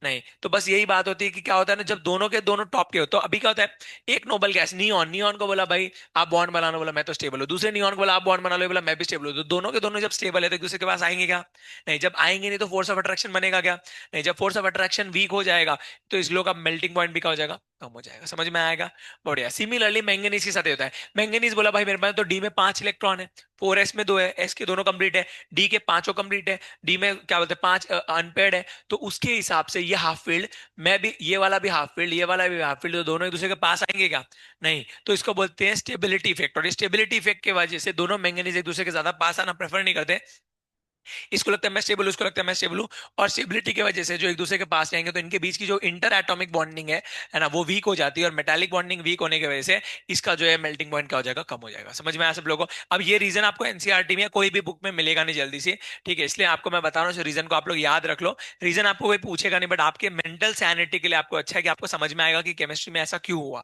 A: नहीं। तो बस यही बात होती है कि क्या होता है ना, जब दोनों के दोनों टॉप के हो, तो अभी क्या होता है, एक नोबल गैस नियॉन, नियॉन को बोला भाई आप बॉन्ड बनाना, बोला मैं तो स्टेबल हूँ। दूसरे नियॉन को बोला आप बॉन्ड बना लो, बोला मैं भी स्टेबल हूँ। तो दोनों के दोनों जब स्टेबल है, तो एक दूसरे के पास आएंगे क्या? नहीं। जब आएंगे नहीं, तो फोर्स ऑफ अट्रैक्शन बनेगा क्या? नहीं। जब फोर्स ऑफ अट्रैक्शन वीक हो जाएगा, तो इस लोग का मेल्टिंग पॉइंट भी क्या हो जाएगा? कम हो जाएगा। समझ में आएगा? बढ़िया। सिमिलरली मैंगनीज के साथ ये होता है। मैंगनीज बोला भाई मेरे पास तो डी में 5 इलेक्ट्रॉन है, 4s में 2 है, s के दोनों कंप्लीट है, डी के पांचों कंप्लीट है, डी में क्या बोलते हैं 5 अनपेड है, तो उसके हिसाब से ये हाफ फील्ड, मैं भी ये वाला भी हाफ फील्ड, ये वाला भी हाफ फील्ड, तो दोनों एक दूसरे के पास आएंगे क्या? नहीं। तो इसको बोलते हैं स्टेबिलिटी इफेक्ट, और स्टेबिलिटी इफेक्ट की वजह से दोनों मैंगनीज एक दूसरे के ज्यादा पास आना प्रेफर नहीं करते। इसको लगता है मैं स्टेबल हूं, उसको लगता है मैं स्टेबल हूं, और स्टेबिलिटी की वजह से जो एक दूसरे के पास जाएंगे, तो इनके बीच की जो इंटर एटॉमिक बॉन्डिंग है ना, वो वीक हो जाती है, और मेटालिक बॉन्डिंग वीक होने की वजह से इसका जो है मेल्टिंग पॉइंट क्या हो जाएगा? कम हो जाएगा। समझ में आया सब लोगों को? अब ये रीजन आपको एनसीईआरटी में या कोई भी बुक में मिलेगा नहीं जल्दी से, ठीक है, इसलिए आपको मैं बता रहा हूँ, रीजन को आप लोग याद रख लो। रीजन आपको कोई पूछेगा नहीं, बट आपके मेंटल सैनिटी के लिए आपको अच्छा है कि आपको समझ में आएगा कि केमिस्ट्री में ऐसा क्यों हुआ।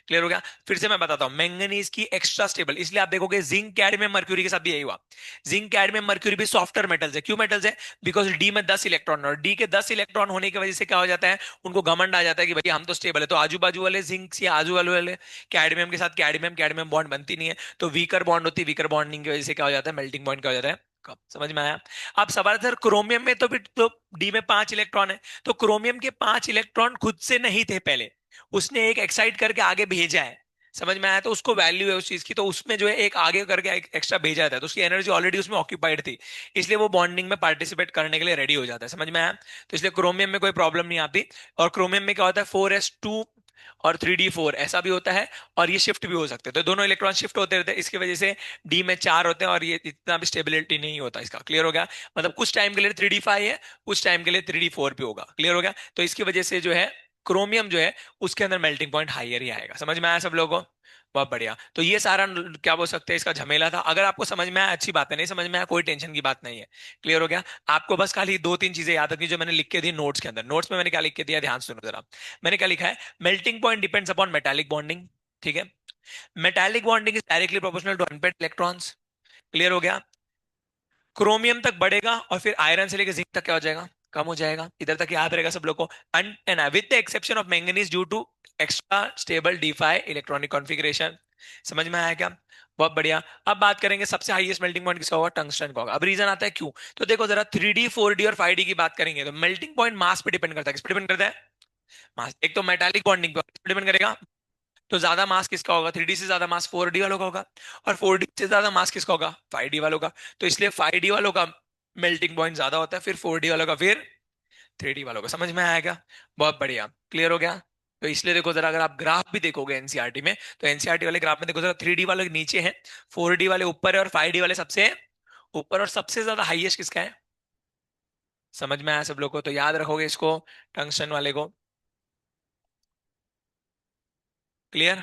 A: क्लियर हो गया? फिर से मैं बताता हूँ, मैंगनीज की एक्स्ट्रा स्टेबल, इसलिए आप देखोगे जिंक, कैडमियम, मर्क्यूरी के साथ भी यही हुआ। जिंक, कैडमियम, मर्क्यूरी भी सॉफ्टर मेटल्स है। क्यों मेटल्स है? बिकॉज डी में 10 इलेक्ट्रॉन, और डी के 10 इलेक्ट्रॉन होने की वजह से क्या हो जाता है, उनको घमंड आ जाता है कि भाई हम तो स्टेबल है। तो आजू बाजू वाले जिंक या आजू बाजू वाले कैडमियम के साथ कैडमियम, कैडमियम बॉन्ड बनती नहीं है, तो वीकर बॉन्ड होती है, वीकर बॉन्डिंग की वजह से क्या हो जाता है? मेल्टिंग पॉइंट क्या हो जाता है? कब? समझ में आया? अब सवाल सर क्रोमियम में तो भी तो डी में 5 इलेक्ट्रॉन है, तो क्रोमियम के 5 इलेक्ट्रॉन खुद से नहीं थे पहले, उसने एक एक्साइट करके आगे भेजा है। समझ में आया? तो उसको वैल्यू है उस चीज की, तो उसमें जो है एक आगे करके एक एक्स्ट्रा भेजा था, तो उसकी एनर्जी ऑलरेडी उसमें ऑक्यूपाइड थी, इसलिए वो बॉन्डिंग में पार्टिसिपेट करने के लिए रेडी हो जाता है। समझ में आया? तो इसलिए क्रोमियम में कोई प्रॉब्लम नहीं आती। और क्रोमियम में क्या होता है, 4s2 और 3d4 ऐसा भी होता है, और ये शिफ्ट भी हो सकते हैं, तो दोनों इलेक्ट्रॉन शिफ्ट होते रहते हैं, इसकी वजह से डी में 4 होते हैं, और ये इतना भी स्टेबिलिटी नहीं होता इसका। क्लियर हो गया? मतलब कुछ टाइम के लिए 3d5 है, कुछ टाइम के लिए 3d4 भी होगा। क्लियर हो गया? तो इसकी वजह से जो है क्रोमियम जो है उसके अंदर मेल्टिंग पॉइंट हाइयर ही आएगा। समझ में आया सब लोगों को? बहुत बढ़िया। तो ये सारा क्या बोल सकते हैं, इसका झमेला था। अगर आपको समझ में आया अच्छी बात है, नहीं समझ में आया कोई टेंशन की बात नहीं है। क्लियर हो गया? आपको बस खाली दो तीन चीजें याद रखनी जो मैंने लिख के दी नोट्स के अंदर। नोट्स में मैंने क्या लिख के दिया, ध्यान से सुनो जरा। मैंने क्या लिखा है, melting point depends upon metallic bonding. ठीक है? Metallic bonding is directly proportional to unpaired electrons. Clear हो गया? क्रोमियम तक बढ़ेगा और फिर आयरन से लेकर जिंक तक क्या हो जाएगा, कम हो जाएगा। इधर तक याद रहेगा सब लोग को। And with the exception of manganese due to extra stable D five electronic configuration. समझ में आया क्या? बहुत बढ़िया। अब बात करेंगे सबसे हाईएस्ट मेल्टिंग पॉइंट किसका होगा, टंगस्टन का होगा। अब रीजन आता है क्यों। तो देखो जरा 3D 4D और 5D की बात करेंगे तो मेल्टिंग पॉइंट मास पे डिपेंड करता है। किस पे डिपेंड करता है? मास। एक तो मेटालिक बॉन्डिंग पे डिपेंड करेगा। तो ज्यादा मास किसका होगा, 3D से ज्यादा मास 4D वालों का होगा। और 4D से ज्यादा मास किसका होगा, 5D वालों का। तो इसलिए 5D वालों का मेल्टिंग पॉइंट ज्यादा होता है, फिर 4D वालों का, फिर 3D वालों का। समझ में आया क्या? बहुत बढ़िया। क्लियर हो गया? तो इसलिए देखो जरा, अगर आप ग्राफ भी देखोगे एनसीईआरटी में, तो एनसीईआरटी वाले ग्राफ में देखो जरा, 3D वाले नीचे हैं, 4D वाले ऊपर है, और 5D वाले सबसे ऊपर। और सबसे ज्यादा हाईएस्ट किसका है? समझ में आया सब लोग को? तो याद रखोगे इसको, टंगस्टन वाले को। क्लियर?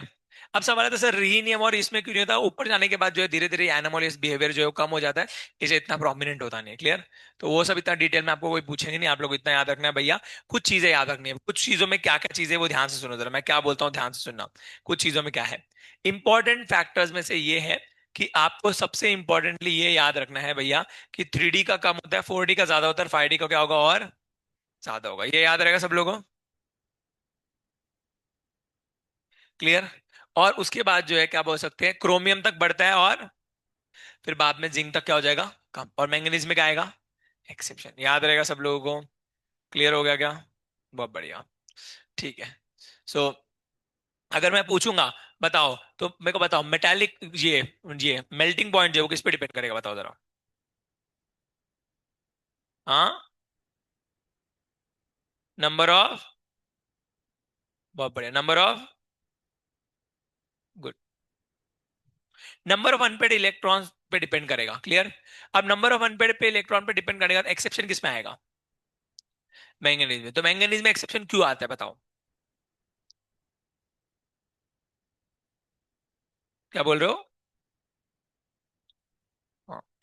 A: अब सवाल है तो सर रीनियम और इसमें क्यों नहीं होता, ऊपर जाने के बाद जो है धीरे धीरे एनोमोलियस बिहेवियर जो है वो कम हो जाता है, इसे इतना प्रोमिनेंट होता नहीं है। क्लियर? तो वो सब इतना डिटेल में आपको कोई पूछेंगे नहीं, आप लोग इतना याद रखना है भैया। कुछ चीजें याद रखनी है, कुछ चीजों में क्या क्या चीजें, वो ध्यान से सुनो जरा, मैं क्या बोलता हूँ ध्यान से सुनना। कुछ चीजों में क्या है, इंपॉर्टेंट फैक्टर्स में से ये है कि आपको सबसे इंपॉर्टेंटली ये याद रखना है भैया कि 3D का कम होता है, 4D का ज्यादा होता है, और 5D का क्या होगा, और ज्यादा होगा। ये याद रहेगा सब लोगों को? क्लियर? और उसके बाद जो है क्या बोल सकते हैं, क्रोमियम तक बढ़ता है, और फिर बाद में जिंक तक क्या हो जाएगा, कम। और मैंगनीज में क्या आएगा, एक्सेप्शन। याद रहेगा सब लोगों को? क्लियर हो गया क्या? बहुत बढ़िया। ठीक है। सो अगर मैं पूछूंगा, बताओ तो मेरे को बताओ, मेटालिक ये मेल्टिंग पॉइंट जो है वो किस पे डिपेंड करेगा, बताओ जरा। हाँ? नंबर ऑफ, बहुत बढ़िया, number of, good, number of unpaired electrons पे डिपेंड करेगा। क्लियर? अब नंबर ऑफ अनपेड पे इलेक्ट्रॉन पे डिपेंड करेगा, तो एक्सेप्शन किस में आएगा, मैंगनीज में। तो मैंगनीज में एक्सेप्शन क्यों आता है बताओ, क्या बोल रहे हो?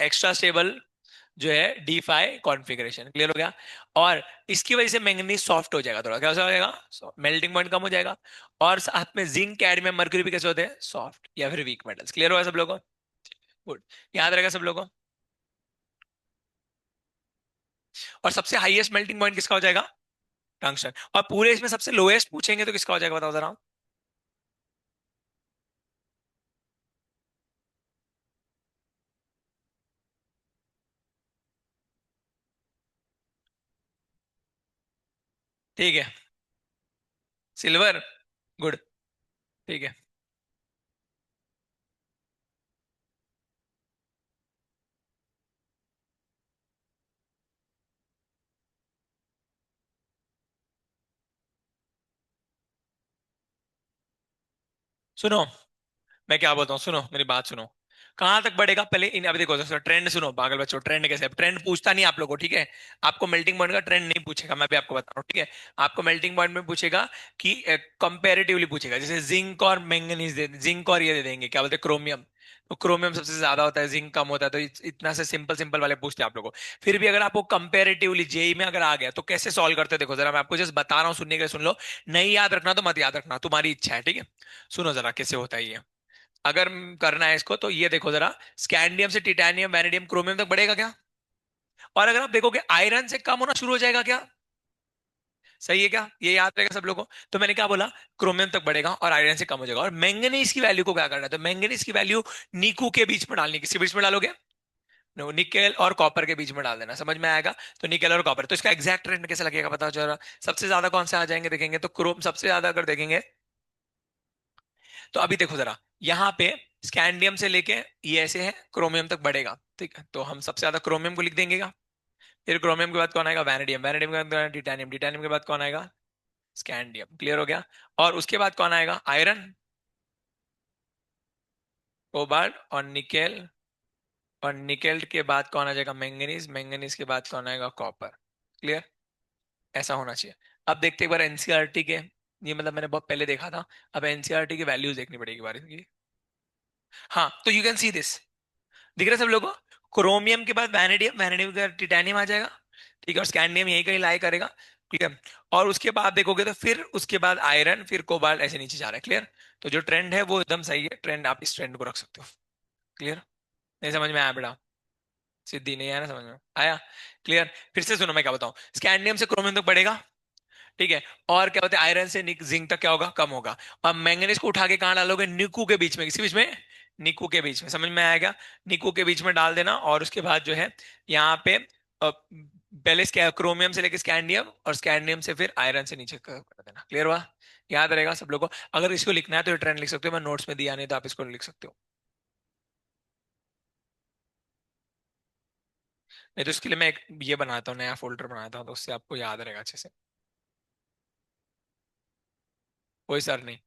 A: एक्स्ट्रा स्टेबल जो है डी5 कॉन्फ़िगरेशन। क्लियर हो गया? और इसकी वजह से मैंगनीज सॉफ्ट हो जाएगा, थोड़ा क्या हो जाएगा, मेल्टिंग पॉइंट कम हो जाएगा। और साथ में जिंक, कैडमियम, मर्क्यूरी भी कैसे होते हैं, सॉफ्ट या फिर वीक मेटल्स। क्लियर होगा सब लोगों को? गुड। याद रहेगा सब लोगों को? और सबसे हाईएस्ट मेल्टिंग पॉइंट किसका हो जाएगा, टंगस्टन। और पूरे इसमें सबसे लोएस्ट पूछेंगे तो किसका हो जाएगा, बताओ जरा। ठीक है, सिल्वर। गुड। ठीक है, सुनो मैं क्या बोलता हूँ, सुनो मेरी बात सुनो। कहां तक बढ़ेगा पहले इन, अभी देखो ट्रेंड सुनो पागल बच्चों, ट्रेंड कैसे, ट्रेंड पूछता नहीं आप लोगों को, ठीक है? आपको मेल्टिंग पॉइंट का ट्रेंड नहीं पूछेगा, मैं भी आपको बता रहा हूँ, ठीक है? आपको मेल्टिंग पॉइंट में पूछेगा कि कंपैरेटिवली पूछेगा, जैसे जिंक और मैंगनीज दे, जिंक और ये दे देंगे, क्या बोलते हैं, क्रोमियम। तो क्रोमियम सबसे ज्यादा होता है, जिंक कम होता है, तो इतना से सिंपल सिंपल वाले पूछते हैं आप लोगों को। फिर भी अगर आपको कंपैरेटिवली जेई में अगर आ गया तो कैसे सॉल्व करते हैं, देखो जरा, मैं आपको जस्ट बता रहा हूँ, सुनने के लिए सुन लो। नहीं याद रखना तो मत याद रखना, तुम्हारी इच्छा है, ठीक है? सुनो जरा कैसे होता है ये। अगर करना है इसको तो ये देखो जरा, स्कैंडियम से टिटेनियम, वैनेडियम, क्रोमियम तक बढ़ेगा क्या? और अगर आप देखोगे आयरन से कम होना शुरू हो जाएगा क्या? सही है क्या? ये याद रहेगा सब लोगों को? तो मैंने क्या बोला, क्रोमियम तक बढ़ेगा और आयरन से कम हो जाएगा। और मैंगनीज की वैल्यू को क्या करना है, तो मैंगनीज की वैल्यू निकू के बीच में डालनी है। किसके बीच में डालोगे? नो, निकेल और कॉपर के बीच में डाल देना, समझ में आएगा? तो निकेल और कॉपर, तो इसका एग्जैक्ट ट्रेंड कैसे लगेगा बताओ जरा। सबसे ज्यादा कौन से आ जाएंगे देखेंगे, तो क्रोम सबसे ज्यादा अगर देखेंगे, तो अभी देखो जरा, यहाँ पे स्कैंडियम से लेके ये ऐसे है, क्रोमियम तक बढ़ेगा, ठीक है? तो हम सबसे ज्यादा क्रोमियम को लिख देंगे क्या? फिर क्रोमियम के बाद कौन आएगा, वैनेडियम, वैनेडियम के बाद टिटेनियम, टिटेनियम के बाद कौन आएगा, स्कैंडियम, क्लियर हो गया। और उसके बाद कौन आएगा? आयरन, कोबाल्ट और निकेल। और निकेल के बाद कौन आ जाएगा? मैंगनीज। मैंगनीज के बाद कौन आएगा? कॉपर। क्लियर? ऐसा होना चाहिए। अब देखते हैं एक बार एनसीईआरटी के, ये मतलब मैंने बहुत पहले देखा था, अब एनसीईआरटी की वैल्यूज देखनी पड़ेगी बार की। हाँ, तो यू कैन सी दिस, दिख रहा है सब लोगों को? क्रोमियम के बाद वैनेडियम, वैनेडियम के बाद टिटेनियम आ जाएगा, ठीक है, और स्कैंडियम यही कहीं लाई करेगा। क्लियर? और उसके बाद देखोगे तो फिर उसके बाद आयरन, फिर कोबाल्ट, ऐसे नीचे जा रहा है। क्लियर? तो जो ट्रेंड है वो एकदम सही है, ट्रेंड आप इस ट्रेंड को रख सकते हो। क्लियर? नहीं समझ में आया बेटा? सिद्धि नहीं आया ना, समझ में आया? क्लियर? फिर से सुनो मैं क्या बताऊं। स्कैंडियम से क्रोमियम तक बढ़ेगा, ठीक है, और क्या होता है, आयरन से जिंक तक क्या होगा? कम होगा। अब मैंगनीज को उठा के कहाँ डालोगे? निकू के बीच में, किसी बीच में? निकू के बीच में, समझ में आएगा? निकू के बीच में डाल देना, और उसके बाद जो है यहाँ पे पहले क्रोमियम से लेके स्कैंडियम, और स्कैंडियम से फिर आयरन से नीचे कर देना। क्लियर हुआ? याद रहेगा सब लोगों को? अगर इसको लिखना है तो ये ट्रेंड लिख सकते हो, मैं नोट्स में दिया नहीं तो आप इसको लिख सकते हो। नहीं तो इसके लिए मैं एक ये बनाता हूँ, नया फोल्डर बनाता हूँ, तो उससे आपको याद रहेगा अच्छे से। कोई सर नहीं।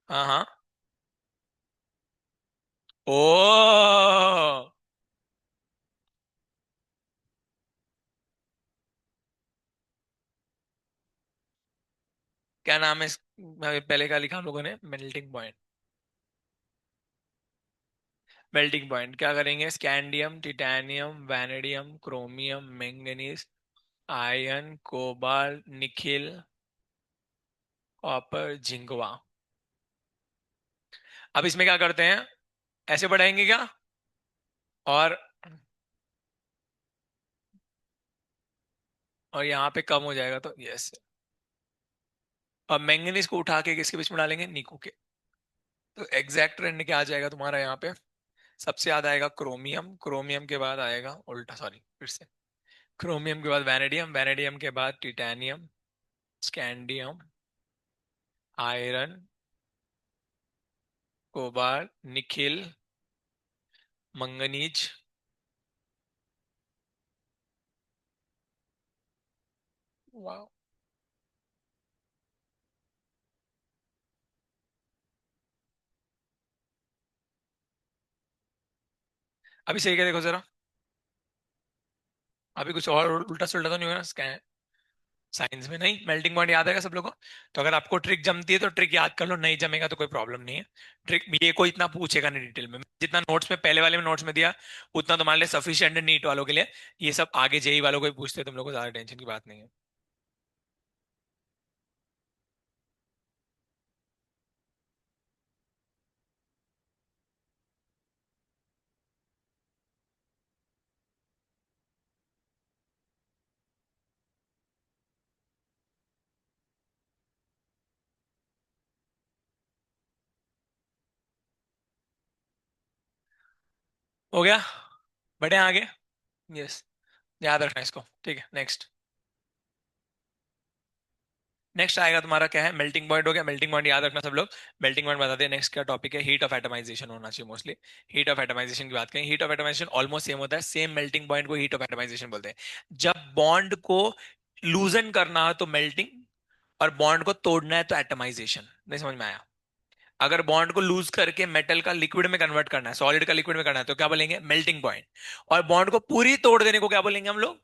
A: हाँ हाँ। ओ, क्या नाम है पहले का लिखा हम लोगों ने? Melting point. मेल्टिंग पॉइंट क्या करेंगे? Scandium, titanium, vanadium, chromium, manganese, iron, cobalt, nickel, copper, जिंकवा। अब इसमें क्या करते हैं? ऐसे बढ़ाएंगे क्या? और यहाँ पे कम हो जाएगा तो यस। अब मैंगनीज को उठा के किसके बीच में डालेंगे? निको के। तो एग्जैक्ट ट्रेंड क्या आ जाएगा तुम्हारा यहाँ पे? सबसे ज्यादा आएगा क्रोमियम, क्रोमियम के बाद आएगा उल्टा, सॉरी फिर से, क्रोमियम के बाद वैनेडियम, वैनेडियम के बाद titanium, scandium, iron, cobalt, nickel, manganese. वाह। अभी सही क्या देखो जरा, अभी कुछ और उल्टा सुल्टा तो नहीं हुआ ना? साइंस में नहीं, मेल्टिंग पॉइंट याद है सब लोगों को? तो अगर आपको ट्रिक जमती है तो ट्रिक याद कर लो, नहीं जमेगा तो कोई प्रॉब्लम नहीं है। ट्रिक ये कोई इतना पूछेगा नहीं डिटेल में, जितना नोट्स में पहले वाले में नोट्स में दिया उतना तुम्हारे लिए सफिशिएंट है नीट वालों के लिए। ये सब आगे जेई वालों को ही पूछते हैं, तुम लोगों को ज्यादा टेंशन की बात नहीं है। हो गया? बढ़े आगे? यस। याद रखना इसको, ठीक है। नेक्स्ट, नेक्स्ट आएगा तुम्हारा क्या है? मेल्टिंग पॉइंट हो गया, मेल्टिंग पॉइंट याद रखना सब लोग। मेल्टिंग पॉइंट बता दें, नेक्स्ट क्या टॉपिक है? हीट ऑफ एटमाइजेशन होना चाहिए मोस्टली। हीट ऑफ एटमाइजेशन की बात करें, heat of atomisation almost same होता है, सेम मेल्टिंग पॉइंट को हीट ऑफ एटमाइजेशन बोलते हैं। जब बॉन्ड को लूजन करना है तो मेल्टिंग, और बॉन्ड को तोड़ना है तो एटमाइजेशन। नहीं समझ में आया? अगर बॉन्ड को लूज करके मेटल का लिक्विड में कन्वर्ट करना है, सॉलिड का लिक्विड में करना है, तो क्या बोलेंगे? Melting point. और बॉन्ड को पूरी तोड़ देने को क्या बोलेंगे हम लोग?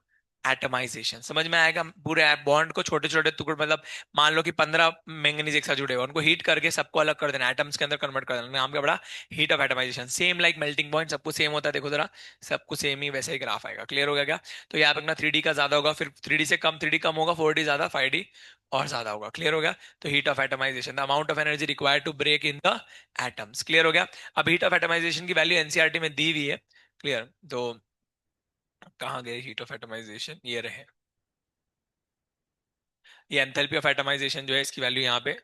A: एटमाइजेशन। समझ में आएगा? पूरे बॉन्ड को छोटे छोटे टुकड़े, मतलब मान लो कि 15 मैंगनीज एक साथ जुड़े हुए, उनको हीट करके सबको अलग कर देना, एटम्स के अंदर कन्वर्ट कर देना, नाम क्या बड़ा? Heat of atomisation. Same like melting point, सबको सेम होता है, देखो जरा, सबको सेम ही वैसा ही ग्राफ आएगा। क्लियर हो गया क्या? तो याद रखना, 3D का ज्यादा होगा, फिर 3D से कम, 3D कम होगा, 4D ज्यादा, 5D और ज्यादा होगा। क्लियर हो गया? तो heat of atomisation, the amount of energy required to break in the atoms. Clear हो गया? अब हीट ऑफ एटमाइजेशन की वैल्यू एनसीईआरटी में दी हुई है। क्लियर? तो कहाँ गए हीट ऑफ एटमाइजेशन? ये रहे। ये एंथैल्पी ऑफ एटमाइजेशन जो है, इसकी वैल्यू यहाँ पे।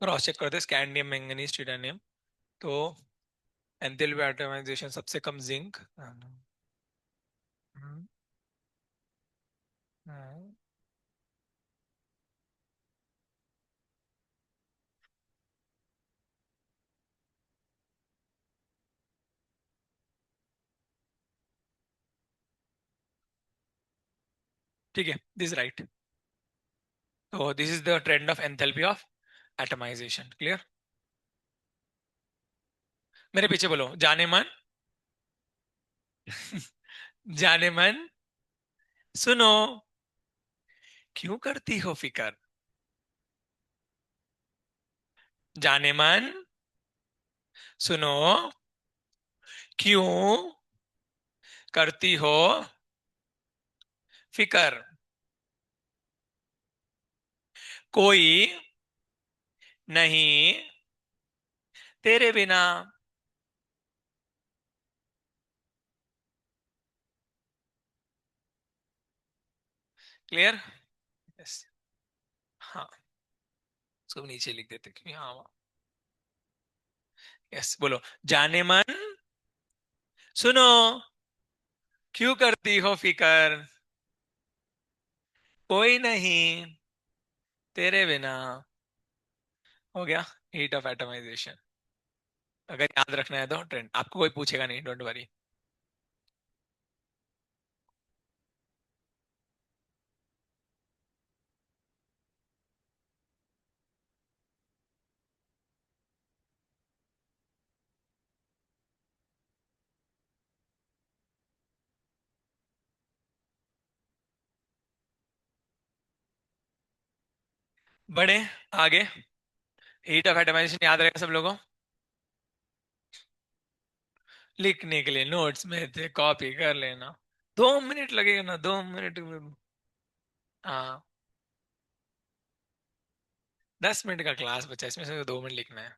A: क्रॉस चेक करते हैं, स्कैंडियम मैंगनीज टिटेनियम। तो एंथैल्पी एटमाइजेशन सबसे कम जिंक। ठीक है, दिस राइट। तो this is the trend of enthalpy of atomisation, clear. मेरे पीछे बोलो, जाने मन। जाने मन सुनो, क्यों करती हो फिकर। जाने मन सुनो, क्यों करती हो फिकर। कोई नहीं तेरे बिना। क्लियर। यस। हाँ, उसको नीचे लिख देते क्योंकि हाँ। यस, बोलो। जाने मन सुनो, क्यों करती हो फिकर। कोई नहीं तेरे बिना। हो गया, हीट ऑफ एटमाइजेशन। अगर याद रखना है तो ट्रेंड आपको कोई पूछेगा नहीं, डोंट वरी। बढ़े आगे। हीट ऑफ एटमाइजेशन याद रहेगा सब लोगों को। लिखने के लिए नोट्स में थे, कॉपी कर लेना। 2 मिनट लगेगा ना, 2 मिनट में। हाँ, 10 मिनट का क्लास बचा, इसमें से 2 मिनट लिखना है।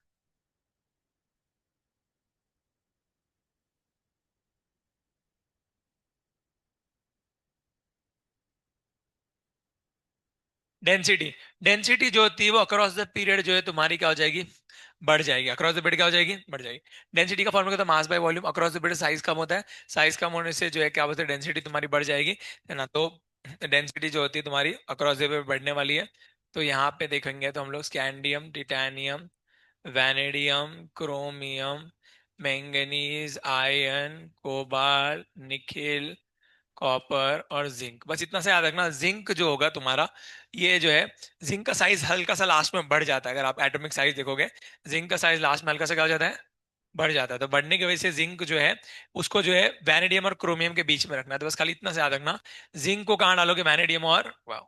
A: डेंसिटी। डेंसिटी जो होती है वो अक्रॉस द पीरियड जो है तुम्हारी क्या हो जाएगी, बढ़ जाएगी। अक्रॉस द पीरियड क्या हो जाएगी, बढ़ जाएगी। डेंसिटी का फॉर्मूला क्या था, mass by volume. Across the period size कम होता है, साइज कम होने से जो है क्या बोलते हैं, डेंसिटी तुम्हारी बढ़ जाएगी, है ना। तो डेंसिटी जो होती है तुम्हारी अक्रॉस द पीरियड बढ़ने वाली है। तो यहाँ पे देखेंगे तो हम लोग scandium, titanium, vanadium, chromium, manganese, iron, cobalt, nickel, copper और जिंक, बस इतना से याद रखना। जिंक जो होगा तुम्हारा, ये जो है, जिंक का साइज हल्का सा लास्ट में बढ़ जाता है। अगर आप एटॉमिक साइज देखोगे, जिंक का साइज लास्ट में हल्का सा क्या हो जाता है, बढ़ जाता है। तो बढ़ने की वजह से जिंक जो है, उसको जो है वैनेडियम और क्रोमियम के बीच में रखना है। तो बस खाली इतना से याद रखना, जिंक को कहाँ डालोगे, वैनेडियम और वाह,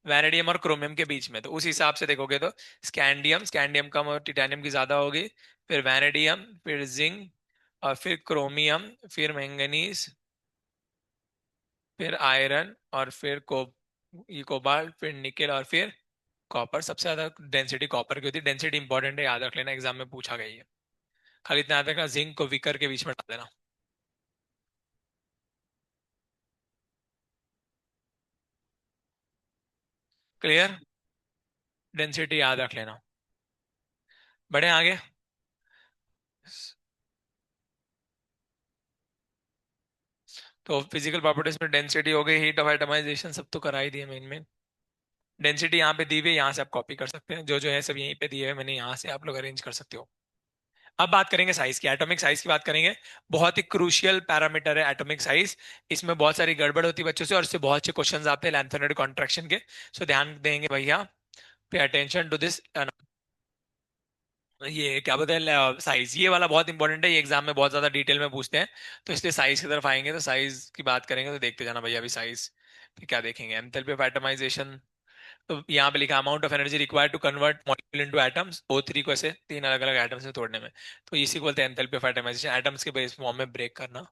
A: वैनेडियम और क्रोमियम के बीच में। तो उस हिसाब से देखोगे तो स्कैंडियम, स्कैंडियम कम और टिटेनियम की ज्यादा होगी, फिर वैनेडियम, फिर जिंक, और फिर क्रोमियम, फिर मैंगनीज, फिर आयरन, और फिर ये कोबाल्ट, फिर निकेल, और फिर कॉपर। सबसे ज्यादा डेंसिटी कॉपर की होती है। डेंसिटी इंपॉर्टेंट है, याद रख लेना, एग्जाम में पूछा गई है। खाली इतना याद रखना, जिंक को विकर के बीच में डाल देना। क्लियर। डेंसिटी याद रख लेना। बढ़े आगे। तो फिजिकल प्रॉपर्टीज में डेंसिटी हो गई, हीट ऑफ एटमाइजेशन सब तो करा ही दिए मेन में। डेंसिटी यहाँ पे दी हुई है, यहाँ से आप कॉपी कर सकते हैं, जो जो है सब यहीं पे दिए हुए मैंने, यहाँ से आप लोग अरेंज कर सकते हो। अब बात करेंगे साइज की, एटॉमिक साइज की बात करेंगे। बहुत ही क्रूशियल पैरामीटर है एटॉमिक साइज। इसमें बहुत सारी गड़बड़ होती है बच्चों से, और इससे बहुत अच्छे क्वेश्चंस आते हैं लैंथोनिड कॉन्ट्रैक्शन के। सो ध्यान देंगे भैया, पे अटेंशन टू दिस। ये क्या बोलते हैं, साइज, ये वाला बहुत इंपॉर्टेंट है, ये एग्जाम में बहुत ज्यादा डिटेल में पूछते हैं। तो इसलिए साइज की तरफ आएंगे, तो साइज की बात करेंगे तो देखते जाना भैया। अभी साइज पे क्या देखेंगे, एंथैल्पी ऑफ एटमाइजेशन। तो यहाँ पे लिखा, amount of energy required to convert molecule into atoms, O3 को ऐसे 3 अलग अलग एटम्स में तोड़ने में। तो इसी को बोलते हैं एंथैल्पी ऑफ एटमाइजेशन, एटम्स के बेस फॉर्म में ब्रेक करना।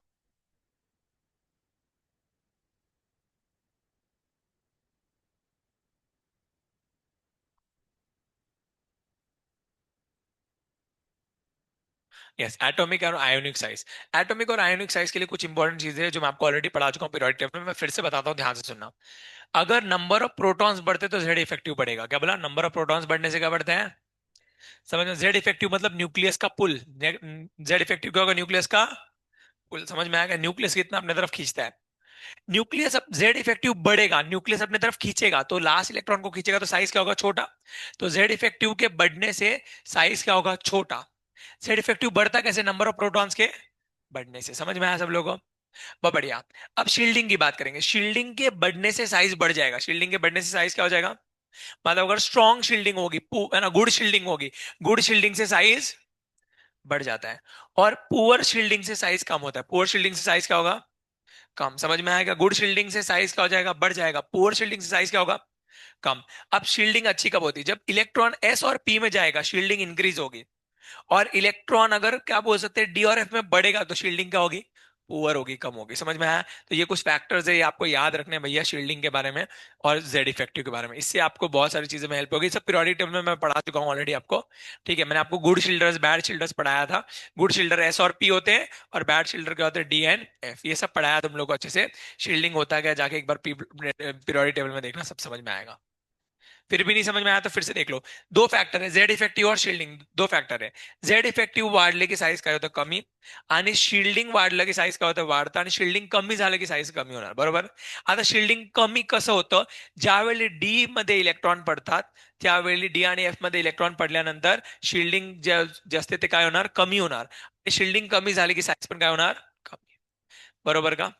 A: यस, एटॉमिक और आयोनिक साइज। एटॉमिक और आयोनिक साइज के लिए कुछ इंपॉर्टेंट चीजें हैं जो मैं आपको ऑलरेडी पढ़ा चुका हूँ पीरियोडिक टेबल में, मैं फिर से बताता हूँ, ध्यान से सुनना। अगर नंबर ऑफ प्रोटॉन्स बढ़ते तो जेड इफेक्टिव बढ़ेगा। क्या बोला, नंबर ऑफ प्रोटॉन्स बढ़ने से क्या बढ़ता है, समझ में, जेड इफेक्टिव मतलब न्यूक्लियस का पुल। जेड इफेक्टिव क्या होगा, न्यूक्लियस का पुल। समझ में आएगा, न्यूक्लियस कितना अपने तरफ खींचता है। न्यूक्लियस अब जेड इफेक्टिव बढ़ेगा, न्यूक्लियस अपने तरफ खींचेगा तो लास्ट इलेक्ट्रॉन को खींचेगा, तो साइज क्या होगा, छोटा। तो जेड इफेक्टिव के बढ़ने से साइज क्या होगा, छोटा। जेड इफेक्टिव बढ़ता कैसे, नंबर ऑफ प्रोटॉन्स के बढ़ने से। समझ में आया सब लोगों को, बहुत बढ़िया। अब शील्डिंग की बात करेंगे, शील्डिंग के बढ़ने से साइज बढ़ जाएगा। शील्डिंग के बढ़ने से साइज क्या हो जाएगा, मतलब अगर स्ट्रॉन्ग शील्डिंग होगी, है ना, गुड शील्डिंग होगी, गुड शील्डिंग से साइज बढ़ जाता है। और पुअर शील्डिंग से साइज कम होता है, पुअर शील्डिंग से साइज क्या होगा, कम। समझ में आएगा, गुड शील्डिंग से साइज क्या हो जाएगा, बढ़ जाएगा। पुअर शील्डिंग से साइज क्या होगा, कम। अब शील्डिंग अच्छी कब होती है, जब इलेक्ट्रॉन एस और पी में जाएगा शील्डिंग इंक्रीज होगी। और इलेक्ट्रॉन अगर क्या बोल सकते हैं डी और एफ में बढ़ेगा तो शील्डिंग क्या होगी, पुअर होगी, कम होगी। समझ में आया। तो ये कुछ फैक्टर्स है, ये आपको याद रखने हैं भैया, शील्डिंग के बारे में और जेड इफेक्टिव के बारे में। इससे आपको बहुत सारी चीजें में हेल्प होगी। सब पीरियोडिक टेबल में मैं पढ़ा चुका हूँ ऑलरेडी आपको। ठीक है, मैंने आपको गुड शील्डर्स बैड शील्डर्स पढ़ाया था। गुड शील्डर एस और पी होते हैं, और बैड शील्डर क्या होते हैं, डी एंड एफ। ये सब पढ़ाया तुम लोग को अच्छे से। शील्डिंग होता है क्या, जाके एक बार पीरियोडिक टेबल में देखना, सब समझ में आएगा। फिर भी नहीं समझ में आया तो फिर से देख लो। दो फैक्टर है, जेड इफेक्टिव और शील्डिंग, दो फैक्टर है। जेड इफेक्टिव वाढले की साईज काय होतं, कमी. आणि शिल्डिंग वाढलं की साईज काय होतं, वाढतं. आणि शिल्डिंग कमी झालं की साईज कमी होणार, बरोबर. आता शिल्डिंग कमी कसं होतं, ज्यावेळी डी मध्ये इलेक्ट्रॉन पडतात, त्यावेळी डी आणि एफ मध्ये इलेक्ट्रॉन पडल्यानंतर शिल्डिंग जे असते ते काय होणार, कमी होणार. शिल्डिंग कमी झाली की साईज पण काय होणार, कमी. बरोबर का.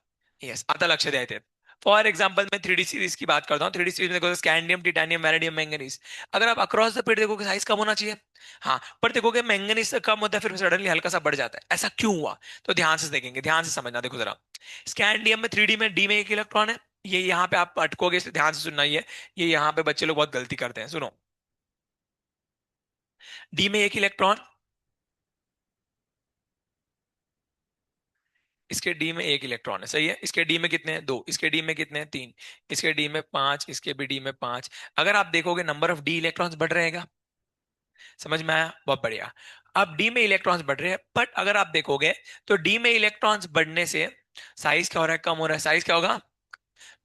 A: यस, आता लक्ष द्यायचे. फॉर एग्जाम्पल मैं 3D सीरीज की बात करता हूँ। 3D सीरीज में देखो, स्कैंडियम, टिटेनियम, वैनेडियम, मैंगनीज। अगर आप अक्रॉस द पीरियड देखोगे साइज कम होना चाहिए। हाँ, पर देखोगे मैंगनीज से कम होता है, फिर सडनली हल्का सा बढ़ जाता है, ऐसा क्यों हुआ। तो ध्यान से देखेंगे, ध्यान से समझना, देखो जरा। स्कैंडियम में 3D में डी में एक इलेक्ट्रॉन है। ये यहाँ पे आप अटकोगे, इसलिए ध्यान से सुनना। ये यहाँ पे बच्चे लोग बहुत गलती करते हैं, सुनो। डी में एक इलेक्ट्रॉन, इसके डी में एक इलेक्ट्रॉन है, सही है। इसके डी में कितने हैं, दो। इसके डी में कितने हैं, तीन। इसके डी में पांच, इसके भी डी में पांच। अगर आप देखोगे नंबर ऑफ डी इलेक्ट्रॉन्स बढ़ रहेगा। समझ में आया, बहुत बढ़िया। अब डी में इलेक्ट्रॉन्स बढ़ रहे हैं, बट अगर आप देखोगे तो डी में इलेक्ट्रॉन्स बढ़ने से साइज क्या हो रहा है, कम हो रहा है। साइज क्या होगा,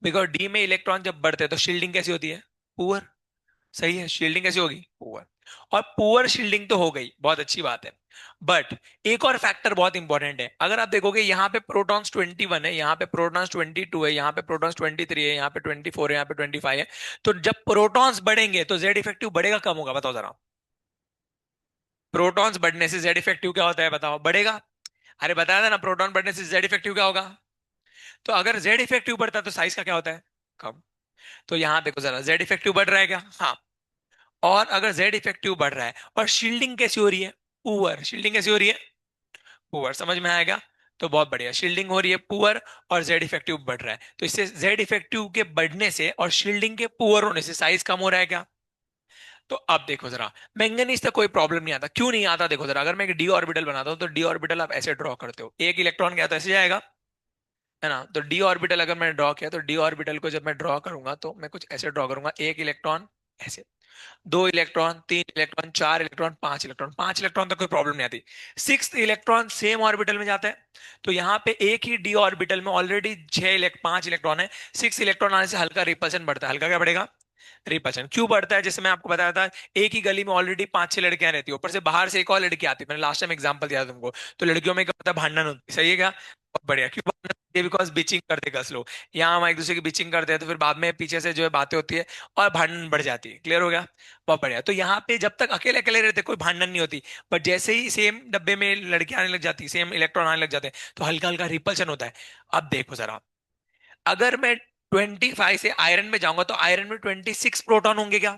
A: बिकॉज डी में इलेक्ट्रॉन जब बढ़ते हैं तो शील्डिंग कैसी होती है, पुअर। सही है, शील्डिंग कैसी होगी, पुअर। और पुअर शील्डिंग तो हो गई, बहुत अच्छी बात है। बट एक और फैक्टर बहुत इंपॉर्टेंट है। अगर आप देखोगे यहाँ पे प्रोटॉन्स 21 है, यहाँ पे प्रोटॉन्स 22 है, यहाँ पे प्रोटॉन्स 23 है, यहाँ पे 24 है, यहाँ पे 25 है। तो जब प्रोटॉन्स बढ़ेंगे तो जेड इफेक्टिव बढ़ेगा, कम होगा, बताओ जरा। प्रोटॉन्स बढ़ने से जेड इफेक्टिव क्या होता है, बताओ, बढ़ेगा। अरे बताया था ना, प्रोटॉन बढ़ने से जेड इफेक्टिव क्या होगा। तो अगर जेड इफेक्टिव बढ़ता है तो साइज का क्या होता है, कम। तो यहां देखो जरा, जेड इफेक्टिव बढ़ रहा है क्या, हाँ। और अगर जेड इफेक्टिव बढ़ रहा है और शील्डिंग कैसी हो रही है, पुअर। शील्डिंग कैसी हो रही है, पुअर। समझ में आएगा। तो बहुत बढ़िया, शील्डिंग हो रही है पुअर और जेड इफेक्टिव बढ़ रहा है, तो इससे जेड इफेक्टिव के बढ़ने से और शील्डिंग के पुअर होने से साइज कम हो रहा है क्या। तो अब देखो जरा, मैंगनीज तक कोई प्रॉब्लम नहीं आता, क्यों नहीं आता, देखो जरा। अगर मैं एक डी ऑर्बिटल बनाता हूं तो डी ऑर्बिटल आप ऐसे ड्रॉ करते हो, एक इलेक्ट्रॉन गया तो ऐसे जाएगा, है ना। तो डी ऑर्बिटल अगर मैंने ड्रॉ किया तो डी ऑर्बिटल को जब मैं ड्रॉ करूंगा तो मैं कुछ ऐसे ड्रॉ करूंगा, एक इलेक्ट्रॉन ऐसे, दो इलेक्ट्रॉन, तीन इलेक्ट्रॉन, चार इलेक्ट्रॉन, पांच इलेक्ट्रॉन। पांच इलेक्ट्रॉन तक कोई प्रॉब्लम नहीं आती। सिक्स इलेक्ट्रॉन सेम ऑर्बिटल में जाता है, तो यहाँ पे एक ही डी ऑर्बिटल में ऑलरेडी पांच इलेक्ट्रॉन है। सिक्स इलेक्ट्रॉन आने से हल्का रिपल्सन बढ़ता है। हल्का क्या बढ़ेगा, 3% क्यों बढ़ता है, जैसे मैं आपको बताया था। एक ही गली में ऑलरेडी पांच छह लड़कियां रहती है, ऊपर से बाहर से एक और लड़की आती है, मैंने लास्ट टाइम एग्जांपल दिया था तुमको। तो लड़कियों में क्या होता है, भांडन होती है, सही है क्या, बहुत बढ़िया। क्यों भांडन होती है, बिकॉज बीचिंग करते गर्ल्स लोग। यहाँ हम एक दूसरे की बीचिंग करते हैं तो फिर बाद में पीछे से जो है बातें होती है और भांडन बढ़ जाती है। क्लियर हो गया, बहुत बढ़िया। तो यहाँ पे जब तक अकेले अकेले रहते कोई भांडन नहीं होती, बट जैसे ही सेम डब्बे में लड़कियां आने लग जाती, सेम इलेक्ट्रॉन आने लग जाते हैं, तो हल्का हल्का रिपल्शन होता है। अब देखो जरा, अगर मैं 25 से आयरन में जाऊंगा तो आयरन में 26 प्रोटॉन होंगे क्या।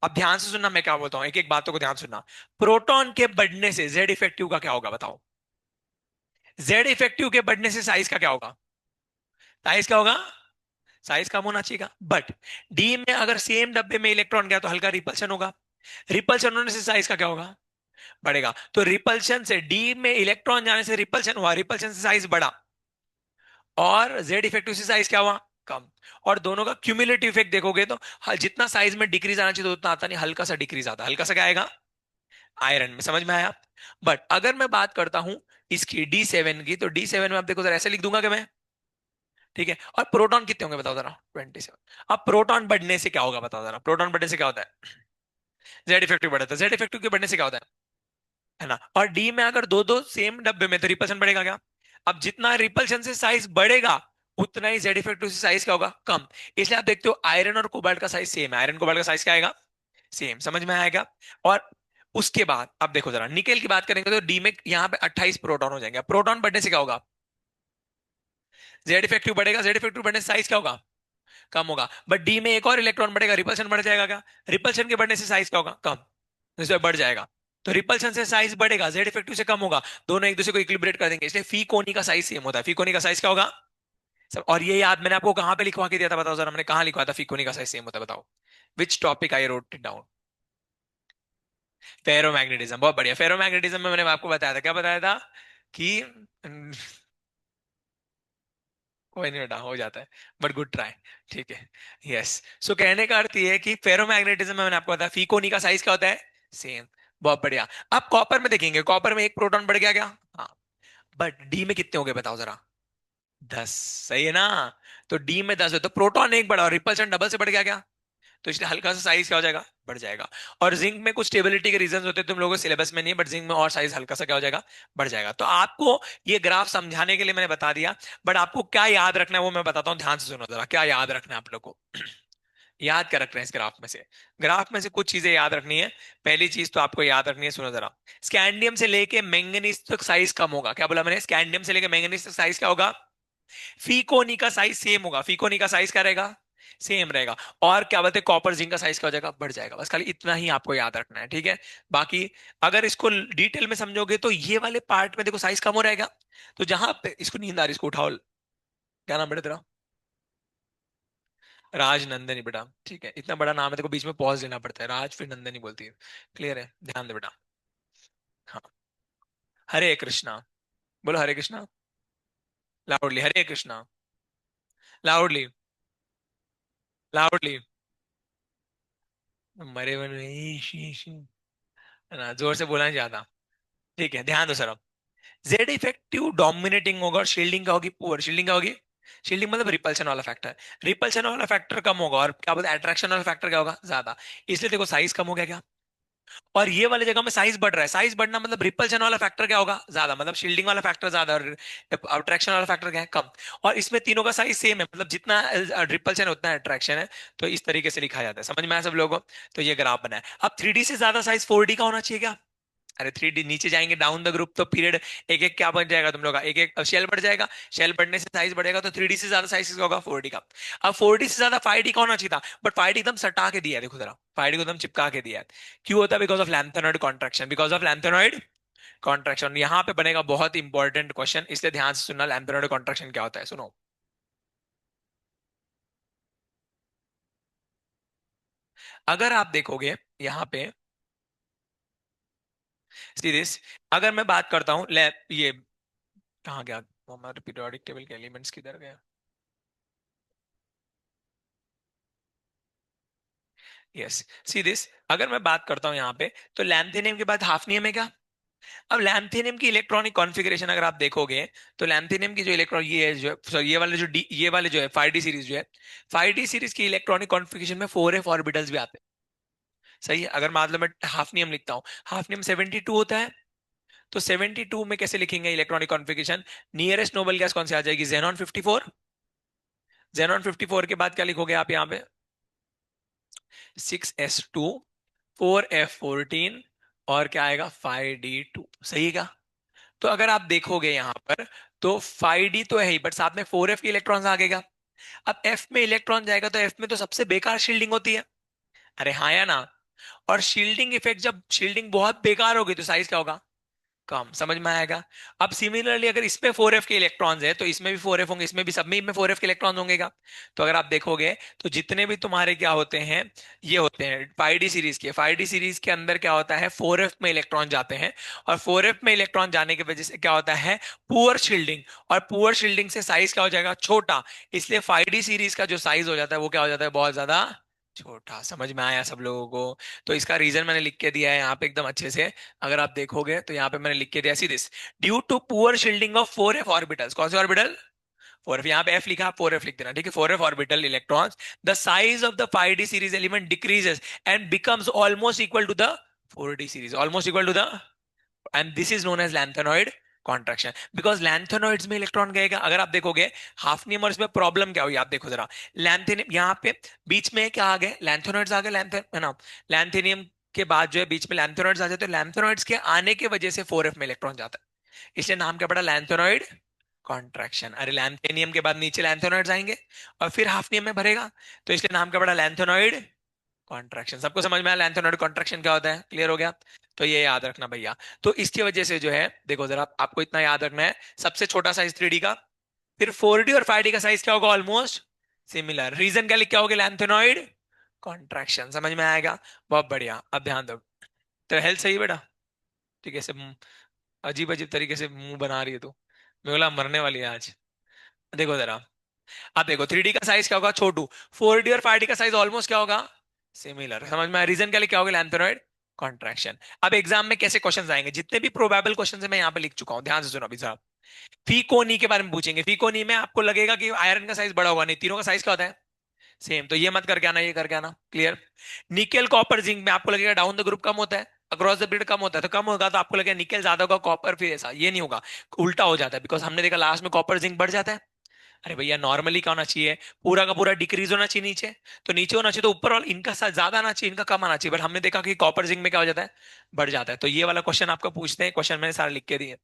A: अब ध्यान से सुनना, मैं क्या बोलता हूं, एक एक बातों को ध्यान से सुनना। प्रोटॉन के बढ़ने से जेड इफेक्टिव का क्या होगा, बताओ। जेड इफेक्टिव के बढ़ने से साइज का क्या होगा, साइज क्या होगा, साइज कम होना चाहिए। बट डी में अगर सेम डब्बे में इलेक्ट्रॉन गया तो हल्का रिपल्शन होगा। रिपल्शन होने से साइज का क्या होगा, बढ़ेगा। तो रिपल्शन से, डी में इलेक्ट्रॉन जाने से रिपल्शन हुआ, रिपल्शन से साइज बढ़ा। और जेड इफेक्टिव से साइज क्या हुआ, कम। और दोनों का क्यूमुलेटिव इफेक्ट देखोगे तो जितना साइज में डिक्रीज आना चाहिए तो उतना आता नहीं, हल्का सा डिक्रीज आता है। हल्का सा क्या आएगा, आयरन में। समझ में आया। बट अगर मैं बात करता हूं इसकी डी 7 की, तो डी 7 में आप देखो जरा, ऐसे लिख दूंगा कि मैं, ठीक है। और प्रोटॉन कितने होंगे बताओ जरा, 27। अब प्रोटॉन बढ़ने से क्या होगा, बताओ जरा, प्रोटॉन बढ़ने से क्या होता है। जेड इफेक्टिव बढ़ता है, जेड इफेक्टिव के बढ़ने से क्या होता है ना। और डी में अगर दो दो सेम डब्बे में, तो रिपल्शन बढ़ेगा क्या। अब जितना रिपल्शन से साइज बढ़ेगा, उतना ही जेड इफेक्टिव से साइज क्या होगा, कम। इसलिए आप देखते हो आयरन और कोबाल्ट का साइज सेम है, आयरन कोबाल्ट का साइज क्या आएगा, सेम। समझ में आएगा। और उसके बाद अब देखो जरा, निकेल की बात करेंगे तो डी में यहाँ पे 28 प्रोटॉन हो जाएंगे। प्रोटॉन बढ़ने से क्या होगा, जेड इफेक्टिव बढ़ेगा, जेड इफेक्टिव बढ़ने से साइज क्या होगा, कम होगा। बट डी में एक और इलेक्ट्रॉन बढ़ेगा, रिपल्शन बढ़ जाएगा क्या, रिपल्शन के बढ़ने से साइज क्या होगा, कम। इसलिए बढ़ जाएगा। तो रिपल्शन से साइज बढ़ेगा, जेड इफेक्टिव से कम होगा, दोनों एक दूसरे को इक्विलिब्रेट कर देंगे, इसलिए फी कोनी का साइज सेम होता है। फी कोनी का साइज क्या होगा सब। और ये याद मैंने आपको कहां पे लिखवा के दिया था, बताओ जरा, मैंने कहां लिखवा था फी कोनी का साइज सेम होता है, बताओ। Which topic I wrote it down. Ferromagnetism, बहुत बढ़िया। फेरोमैग्नेटिज्म में मैंने आपको बताया था, क्या बताया था कि कोई नहीं बेटा, हो जाता है, बट गुड ट्राई। ठीक है। यस। सो कहने का अर्थ ये है कि फेरोमैग्नेटिज्म में मैंने आपको बताया फीकोनी का साइज क्या होता है, सेम। बहुत बढ़िया। अब कॉपर में देखेंगे, कॉपर में एक प्रोटॉन बढ़ गया क्या, हाँ। बट डी में कितने हो गए बताओ जरा, 10। सही है ना। तो डी में 10 है, तो प्रोटॉन एक बढ़ा और रिपल्शन डबल से बढ़ गया क्या, तो इसलिए हल्का सा साइज क्या हो जाएगा, बढ़ जाएगा। और जिंक में कुछ स्टेबिलिटी के रीजंस होते हैं, तुम लोगों को सिलेबस में नहीं है, बट जिंक में और साइज हल्का सा क्या हो जाएगा, बढ़ जाएगा। तो आपको ये ग्राफ समझाने के लिए मैंने बता दिया। बट आपको क्या याद रखना है वो मैं बताता हूँ, ध्यान से सुनो जरा, क्या याद रखना है आप लोग को। याद क्या रख रहे हैं इस ग्राफ में से, ग्राफ में से कुछ चीजें याद रखनी है। पहली चीज तो आपको याद रखनी है, सुनो जरा। स्कैंडियम से लेके मैंगनीज तक साइज कम होगा, क्या बोला मैंने, स्कैंडियम से लेके मैंगनीज तक साइज क्या होगा, फीकोनी का साइज सेम होगा। फीकोनी का साइज क्या रहेगा, सेम रहेगा। और क्या बोलते हैं, कॉपर जिंक का साइज क्या हो जाएगा, बढ़ जाएगा। बस खाली इतना ही आपको याद रखना है, ठीक है। बाकी अगर इसको डिटेल में समझोगे तो ये वाले पार्ट में देखो साइज कम हो रहेगा। तो जहां पे इसको नींद आ रही, इसको उठाओ। क्या नाम बेटा तेरा, राज नंदनी बेटा, ठीक है। इतना बड़ा नाम है, देखो बीच में पॉज लेना पड़ता है, राज फिर नंदनी बोलती है। क्लियर है, ध्यान दे बेटा। हाँ। हरे कृष्णा, बोलो हरे कृष्णा लाउडली, हरे कृष्णा लाउडली, लाउडली। मरे मन में है ना, जोर से बोलना नहीं चाहता। ठीक है, ध्यान दो सर अब। जेड इफेक्टिव डोमिनेटिंग होगा और शील्डिंग का होगी पुअर। शील्डिंग का होगी, शील्डिंग मतलब रिपल्शन वाला फैक्टर। रिपल्शन वाला फैक्टर कम होगा और क्या बोलते हैं, अट्रैक्शन वाला फैक्टर क्या होगा, ज्यादा। इसलिए देखो साइज कम हो गया क्या, और ये वाली जगह में साइज बढ़ रहा है। साइज बढ़ना मतलब रिपल्शन वाला फैक्टर क्या होगा, ज्यादा, मतलब शील्डिंग वाला फैक्टर ज्यादा और अट्रैक्शन वाला फैक्टर क्या है, कम। और इसमें तीनों का साइज सेम है, मतलब जितना रिपल्शन है उतना अट्रैक्शन है। तो इस तरीके से लिखा जाता है, समझ में आया सब लोगों को। तो ये ग्राफ बना है। अब 3D से ज्यादा साइज 4D का होना चाहिए क्या, अरे 3D नीचे जाएंगे डाउन द ग्रुप तो पीरियड एक एक क्या बन जाएगा तुम लोग का, एक एक शेल बढ़ जाएगा। शेल बढ़ने से साइज बढ़ेगा, तो 3D से ज्यादा साइज होगा 4D का। अब 4D से ज्यादा 5D का होना चाहिए था, बट 5D एकदम सटा के दिया है, देखो जरा 5D को एकदम चिपका के दिया है। क्यों होता है, because of lanthanoid contraction, because of lanthanoid contraction. यहाँ पे बनेगा बहुत इंपॉर्टेंट क्वेश्चन, इसलिए ध्यान से सुनना। लैंथेनॉइड कॉन्ट्रैक्शन क्या होता है, सुनो। अगर आप देखोगे यहाँ पे सीरीज, अगर मैं बात करता हूँ ये कहाँ गया हमारे पीरियोडिक टेबल के एलिमेंट्स, किधर गया। यस। सी दिस, अगर मैं बात करता हूं यहाँ पे, तो लैंथेनियम के बाद हाफनियम है क्या। अब लैंथेनियम की इलेक्ट्रॉनिक कॉन्फ़िगरेशन अगर आप देखोगे, तो लैंथेनियम की जो इलेक्ट्रॉन ये है जो sorry, ये वाले जो डी, ये वाले जो है 5D सीरीज जो है, 5D सीरीज की इलेक्ट्रॉनिक कॉन्फ़िगरेशन में 4f ऑर्बिटल्स भी आते हैं। सही है। अगर मतलब मैं हाफनियम लिखता हूँ, हाफनियम 72 होता है। तो 72 में कैसे लिखेंगे electronic configuration, nearest noble gas कौन सी आ जाएगी, जेनॉन 54। जेनॉन 54 के बाद क्या लिखोगे आप यहाँ पे, 6s2, 4f14, और क्या आएगा 5d2। सही है क्या। तो अगर आप देखोगे यहां पर, तो 5d तो है ही, बट साथ में 4f के इलेक्ट्रॉन्स आगेगा। अब f में इलेक्ट्रॉन जाएगा, तो f में तो सबसे बेकार शील्डिंग होती है। अरे हाँ या ना। और शील्डिंग इफेक्ट, जब शील्डिंग बहुत बेकार होगी तो साइज क्या होगा, कम। समझ में आएगा। अब सिमिलरली अगर इसमें 4f के इलेक्ट्रॉन्स है, तो इसमें भी 4f होंगे, इसमें भी, सब में 4f के इलेक्ट्रॉन होंगे क्या। तो अगर आप देखोगे, तो जितने भी तुम्हारे क्या होते हैं, ये होते हैं 5D सीरीज के, 5D सीरीज के अंदर क्या होता है, 4f में इलेक्ट्रॉन जाते हैं। और 4f में इलेक्ट्रॉन जाने की वजह से क्या होता है, पुअर शील्डिंग। और पुअर शील्डिंग से साइज क्या हो जाएगा, छोटा। इसलिए 5D सीरीज का जो साइज हो जाता है वो क्या हो जाता है, बहुत ज्यादा छोटा। समझ में आया सब लोगों को। तो इसका रीजन मैंने लिख के दिया है यहाँ पे एकदम अच्छे से। अगर आप देखोगे तो यहाँ पे मैंने लिख के दिया, see this, due to poor shielding of 4f orbitals. कौन से ऑर्बिटल, 4f, यहाँ पे f लिखा, 4f लिख देना, ठीक है। 4f orbital electrons, the size of the 5d series element decreases and becomes almost equal to the 4d series, almost equal to the, and this is known as lanthanoid contraction, because lanthanoids में electron गएगा। अगर आप देखोगे hafnium और इसमें problem क्या हुई, आप देखो जरा, लैंथेनियम यहाँ पे बीच में क्या आ गए, लैंथेनॉइड्स आ गए, लैंथेन है ना, लैंथेनियम के बाद जो है बीच में लैंथेनॉइड्स आ जाते हैं, तो लैंथेनॉइड्स के आने की वजह से 4f में इलेक्ट्रॉन जाता है, इसलिए नाम क्या पड़ा, लैंथेनॉइड कॉन्ट्रैक्शन। अरे लैंथेनियम के बाद नीचे लैंथेनॉइड्स आएंगे और फिर हाफनियम में भरेगा, तो इसलिए नाम क्या पड़ा, लैंथेनॉइड कॉन्ट्रैक्शन। सबको समझ में आया लैंथेनॉइड कॉन्ट्रैक्शन क्या होता है, क्लियर हो गया। तो ये याद रखना भैया। तो इसकी वजह से जो है, देखो जरा, आपको इतना याद रखना है, सबसे छोटा साइज 3D का, फिर 4D और 5D का साइज क्या होगा, ऑलमोस्ट सिमिलर। रीजन क्या लिख के आओगे, लैंथेनॉइड कॉन्ट्रैक्शन, समझ में आएगा। बहुत बढ़िया, अब ध्यान दो। तो हेल्थ सही बेटा, ठीक है, सब अजीब अजीब तरीके से मुंह बना रही है तू, मैं बोला मरने वाली है आज। देखो जरा, अब देखो 3D का साइज क्या होगा, छोटू, 4D और 5D का साइज ऑलमोस्ट क्या होगा, सिमिलर। समझ में आया, रीजन क्या लिखा होगा, लैंथेनॉइड कॉन्ट्रैक्शन। अब एग्जाम में कैसे क्वेश्चंस आएंगे, जितने भी प्रोबेबल क्वेश्चंस है मैं यहाँ पे लिख चुका हूँ, ध्यान से सुनो अभी साहब। फीकोनी के बारे में पूछेंगे, फीकोनी में आपको लगेगा कि आयरन का साइज बड़ा होगा, नहीं, तीनों का साइज क्या होता है, सेम, तो ये मत करके आना, ये करके आना, क्लियर। निकेल कॉपर जिंक में आपको लगेगा डाउन द ग्रुप कम होता है, अक्रॉस द पीरियड कम होता है, तो कम होगा तो आपको लगेगा निकेल ज्यादा होगा, कॉपर फिर ऐसा, ये नहीं होगा, उल्टा हो जाता है, बिकॉज हमने देखा लास्ट में कॉपर जिंक बढ़ जाता है। अरे भैया नॉर्मली क्या होना चाहिए, पूरा का पूरा डिक्रीज होना चाहिए नीचे, तो नीचे होना चाहिए, तो ऊपर वाला इनका ज्यादा आना चाहिए, इनका कम आना चाहिए, बट हमने देखा कि कॉपर जिंक में क्या हो जाता है, बढ़ जाता है। तो ये वाला क्वेश्चन आपको पूछते हैं, क्वेश्चन मैंने सारा लिख के दिए,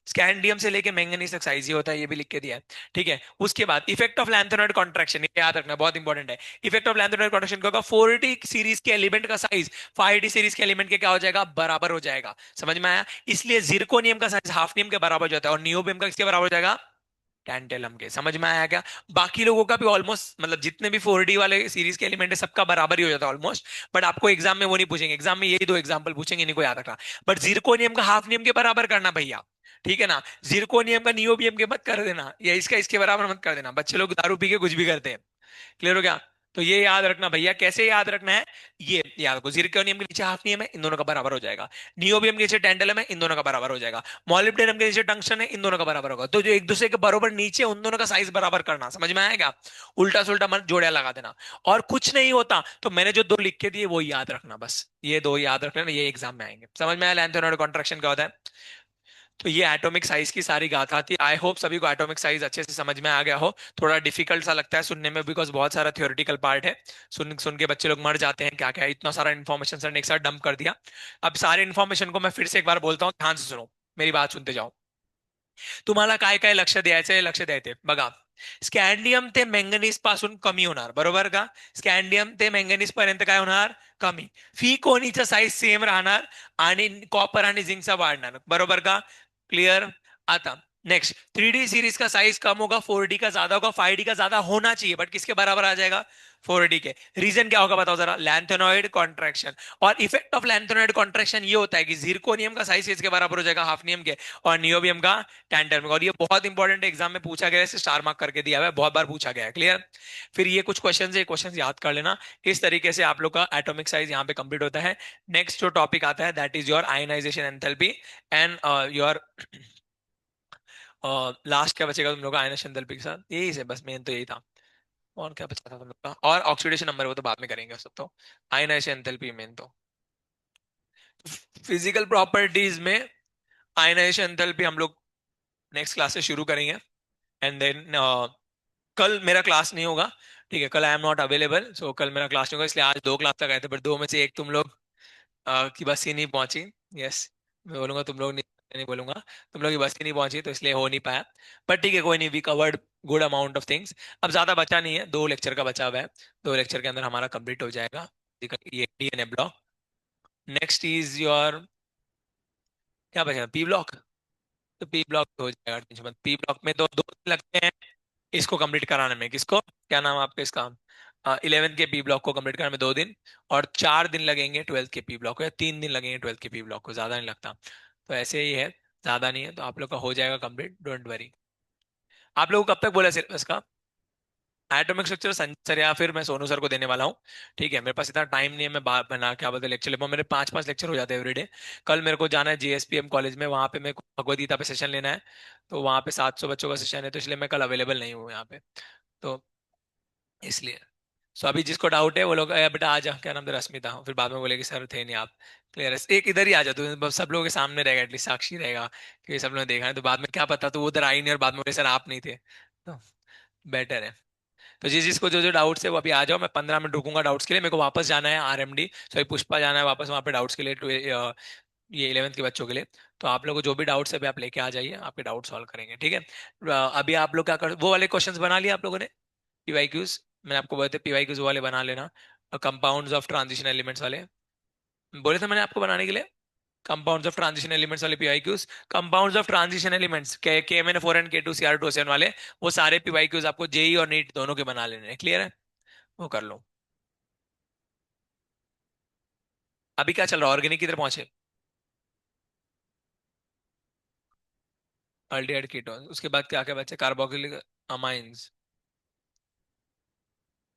A: स्कैंडियम से लेके मैंगनीज तक साइज ही होता है, ये भी लिख के दिया है, ठीक है। उसके बाद इफेक्ट ऑफ लैंथेनॉइड कॉन्ट्रैक्शन, ये याद रखना बहुत इंपॉर्टेंट है। इफेक्ट ऑफ लैंथेनॉइड कॉन्ट्रैक्शन क्या होगा, 4D सीरीज के एलिमेंट का साइज 5D सीरीज के एलिमेंट के क्या हो जाएगा, बराबर हो जाएगा, समझ में आया। इसलिए जिरकोनियम का साइज हाफनियम के बराबर हो जाता है, और नियोबियम का किसके बराबर हो जाएगा, टैंटेलम के, समझ में आया क्या। बाकी लोगों का भी ऑलमोस्ट, मतलब जितने भी 4D वाले सीरीज के एलिमेंट है सबका बराबर ही हो जाता है ऑलमोस्ट, बट आपको एग्जाम में वो नहीं पूछेंगे, एग्जाम में यही दो एग्जांपल पूछेंगे, इनको याद रखना। बट जिरकोनियम का हाफनियम के बराबर करना भैया, ठीक है ना, जिरकोनियम का नियोबियम के मत कर देना, या इसका इसके बराबर मत कर देना, बच्चे लोग दारू पी के कुछ भी करते हैं, क्लियर हो गया। तो ये याद रखना भैया, कैसे याद रखना है, ये याद रखो, जिरकोनियम के नीचे हाफनियम है, इन दोनों का बराबर हो जाएगा, नियोबियम के नीचे टैंटलम है, इन दोनों का बराबर हो जाएगा, मॉलिब्डेनम के नीचे टंगस्टन है, इन दोनों का बराबर होगा, तो जो एक दूसरे के बराबर नीचे, उन दोनों का साइज बराबर करना, समझ में आएगा। उल्टा सुल्टा मत जोड़िया लगा देना, और कुछ नहीं होता तो मैंने जो दो लिख के दिए वो याद रखना, बस ये दो याद रख लेना, ये एग्जाम में आएंगे, समझ में आया लैंथेनॉइड कॉन्ट्रैक्शन क्या होता है। तो ये एटॉमिक साइज की सारी गाथा थी, आई होप सभी को एटॉमिक साइज अच्छे से समझ में आ गया हो। थोड़ा डिफिकल्ट सा लगता है सुनने में, बिकॉज बहुत सारा थ्योरेटिकल पार्ट है, सुन सुन के बच्चे लोग मर जाते हैं, क्या क्या इतना सारा इन्फॉर्मेशन सर ने एक साथ डंप कर दिया। अब सारे इन्फॉर्मेशन को मैं फिर से एक बार बोलता हूँ, ध्यान से सुनो, मेरी बात सुनते जाओ। तुम्हाला काय काय लक्ष द्यायचंय, लक्ष द्यायचंय बघा। स्कॅन्डियम ते मँगनीज पासून कमी होणार, बरोबर का, स्कॅन्डियम ते मँगनीज पर्यंत काय होणार, कमी। फी कोणीचा साईज सेम राहणार, आणि कॉपर आणि झिंकचा वाढणार, बरोबर का, क्लियर। आता नेक्स्ट, 3D सीरीज का साइज कम होगा, 4D का ज्यादा होगा, 5D का ज्यादा होना चाहिए, बट किसके बराबर आ जाएगा, 4D के। रीजन क्या होगा बताओ जरा, लैंथेनॉइड कॉन्ट्रैक्शन। और इफेक्ट ऑफ लैंथेनॉइड कॉन्ट्रैक्शन ये होता है कि जिरकोनियम का साइज इसके बराबर हो जाएगा हाफनियम के, और नियोबियम का टैंटलम का। और ये बहुत इंपॉर्टेंट एग्जाम में पूछा गया है, इसे स्टार मार्क करके दिया हुआ है, बहुत बार पूछा गया है, क्लियर। फिर ये कुछ क्वेश्चन है, क्वेश्चन याद कर लेना। इस तरीके से आप लोग का एटॉमिक साइज यहाँ पे कंप्लीट होता है। नेक्स्ट जो टॉपिक आता है that is your ionisation enthalpy and your last क्या बचेगा तुम लोग का आयनाइजेशन एंथैल्पी के साथ, यही से बस, मेन तो यही था। और क्या बचा था तुम लोग का, और ऑक्सीडेशन नंबर वो तो बाद में करेंगे सब, तो आयनाइजेशन एंथैल्पी मेन तो। फिजिकल प्रॉपर्टीज में आयनाइजेशन एंथैल्पी हम लोग नेक्स्ट क्लास से शुरू करेंगे, एंड देन कल मेरा क्लास नहीं होगा, ठीक है, कल आई एम नॉट अवेलेबल, सो कल मेरा क्लास नहीं होगा, इसलिए आज दो क्लास तक आए थे, पर दो में से एक तुम लोग की बस ही नहीं पहुंची। यस, मैं बोलूंगा तुम लोग नहीं, नहीं बोलूंगा, तुम लोग की बस ही नहीं पहुंची, तो इसलिए हो नहीं पाया। पर ठीक है, कोई नहीं, we covered good amount of things. अब ज्यादा बचा नहीं है, दो लेक्चर का बचा हुआ है, दो लेक्चर के अंदर हमारा कंप्लीट हो जाएगा ये DNA block. Next is your, क्या बचा, पी ब्लॉक। तो पी ब्लॉक हो जाएगा, टेंशन मत। पी ब्लॉक में तो दो दिन लगते हैं इसको कंप्लीट कराने में, किसको, क्या नाम है आपका इसका, 11th के पी ब्लॉक को कंप्लीट कराने में 2 दिन, और 4 दिन लगेंगे 12th के पी ब्लॉक को, या 3 दिन लगेंगे 12th के पी ब्लॉक को, ज्यादा नहीं लगता। तो ऐसे ही है, ज्यादा नहीं है, तो आप लोग का हो जाएगा कंप्लीट, डोंट वरी। आप लोगों को कब तक बोला सिलेबस का, एटॉमिक स्ट्रक्चर संजय सर या फिर मैं सोनू सर को देने वाला हूँ। ठीक है, मेरे पास इतना टाइम नहीं है, मैं बात बना क्या बोलते लेक्चर ले पाऊँ, मेरे 5-5 लेक्चर हो जाते हैं एवरीडे। कल मेरे को जाना है जीएसपीएम कॉलेज में, वहाँ पे मेरे को भगवद गीता पे सेशन लेना है। तो वहाँ पे 700 बच्चों का सेशन है, तो इसलिए मैं कल अवेलेबल नहीं हूँ यहाँ पे। तो इसलिए सो अभी जिसको डाउट है वो लोग, बेटा आ जा, क्या नाम था, रश्मिता, फिर बाद में बोलेगी सर थे नहीं आप। क्लियर है, एक इधर ही आ जा, तो सब लोगों के सामने रहेगा, एटलीस्ट साक्षी रहेगा कि सब लोगों ने देखा है, तो बाद में क्या पता तो वो उधर आई नहीं और बाद में बोले सर आप नहीं थे। तो बेटर है। तो जिस जिसको जो जो डाउट्स है वो अभी आ जाओ, मैं 15 मिनट रुकूंगा डाउट्स के लिए, मेरे को वापस जाना है आरएमडी, सॉरी पुष्पा जाना है वापस वहाँ पे डाउट्स के लिए, ये 11th के बच्चों के लिए। तो आप लोगों को जो भी डाउट्स है अभी आप लेके आ जाइए, आपके डाउट सॉल्व करेंगे, ठीक है। अभी आप लोग क्या कर, वो वाले क्वेश्चंस बना लिए आप लोगों ने, पीवाईक्यूज, मैंने आपको बोले थे पीवाईक्यूज वाले बना लेना, और कंपाउंड्स ऑफ ट्रांजिशन एलिमेंट्स वाले बोले थे मैंने आपको बनाने के लिए। कंपाउंड्स ऑफ ट्रांजिशन एलिमेंट्स वाले PYQs, compounds of transition elements के M N four and K2 Cr2 SN वाले, वो सारे पीवाईक्यूज आपको जेई और नीट दोनों के बना लेने हैं, क्लियर है, वो कर लो। अभी क्या चल रहा है, ऑर्गेनिक किधर पहुंचे? अल्डिहाइड कीटोन, उसके बाद क्या क्या बचे, कार्बोक्सिलिक अमाइंस,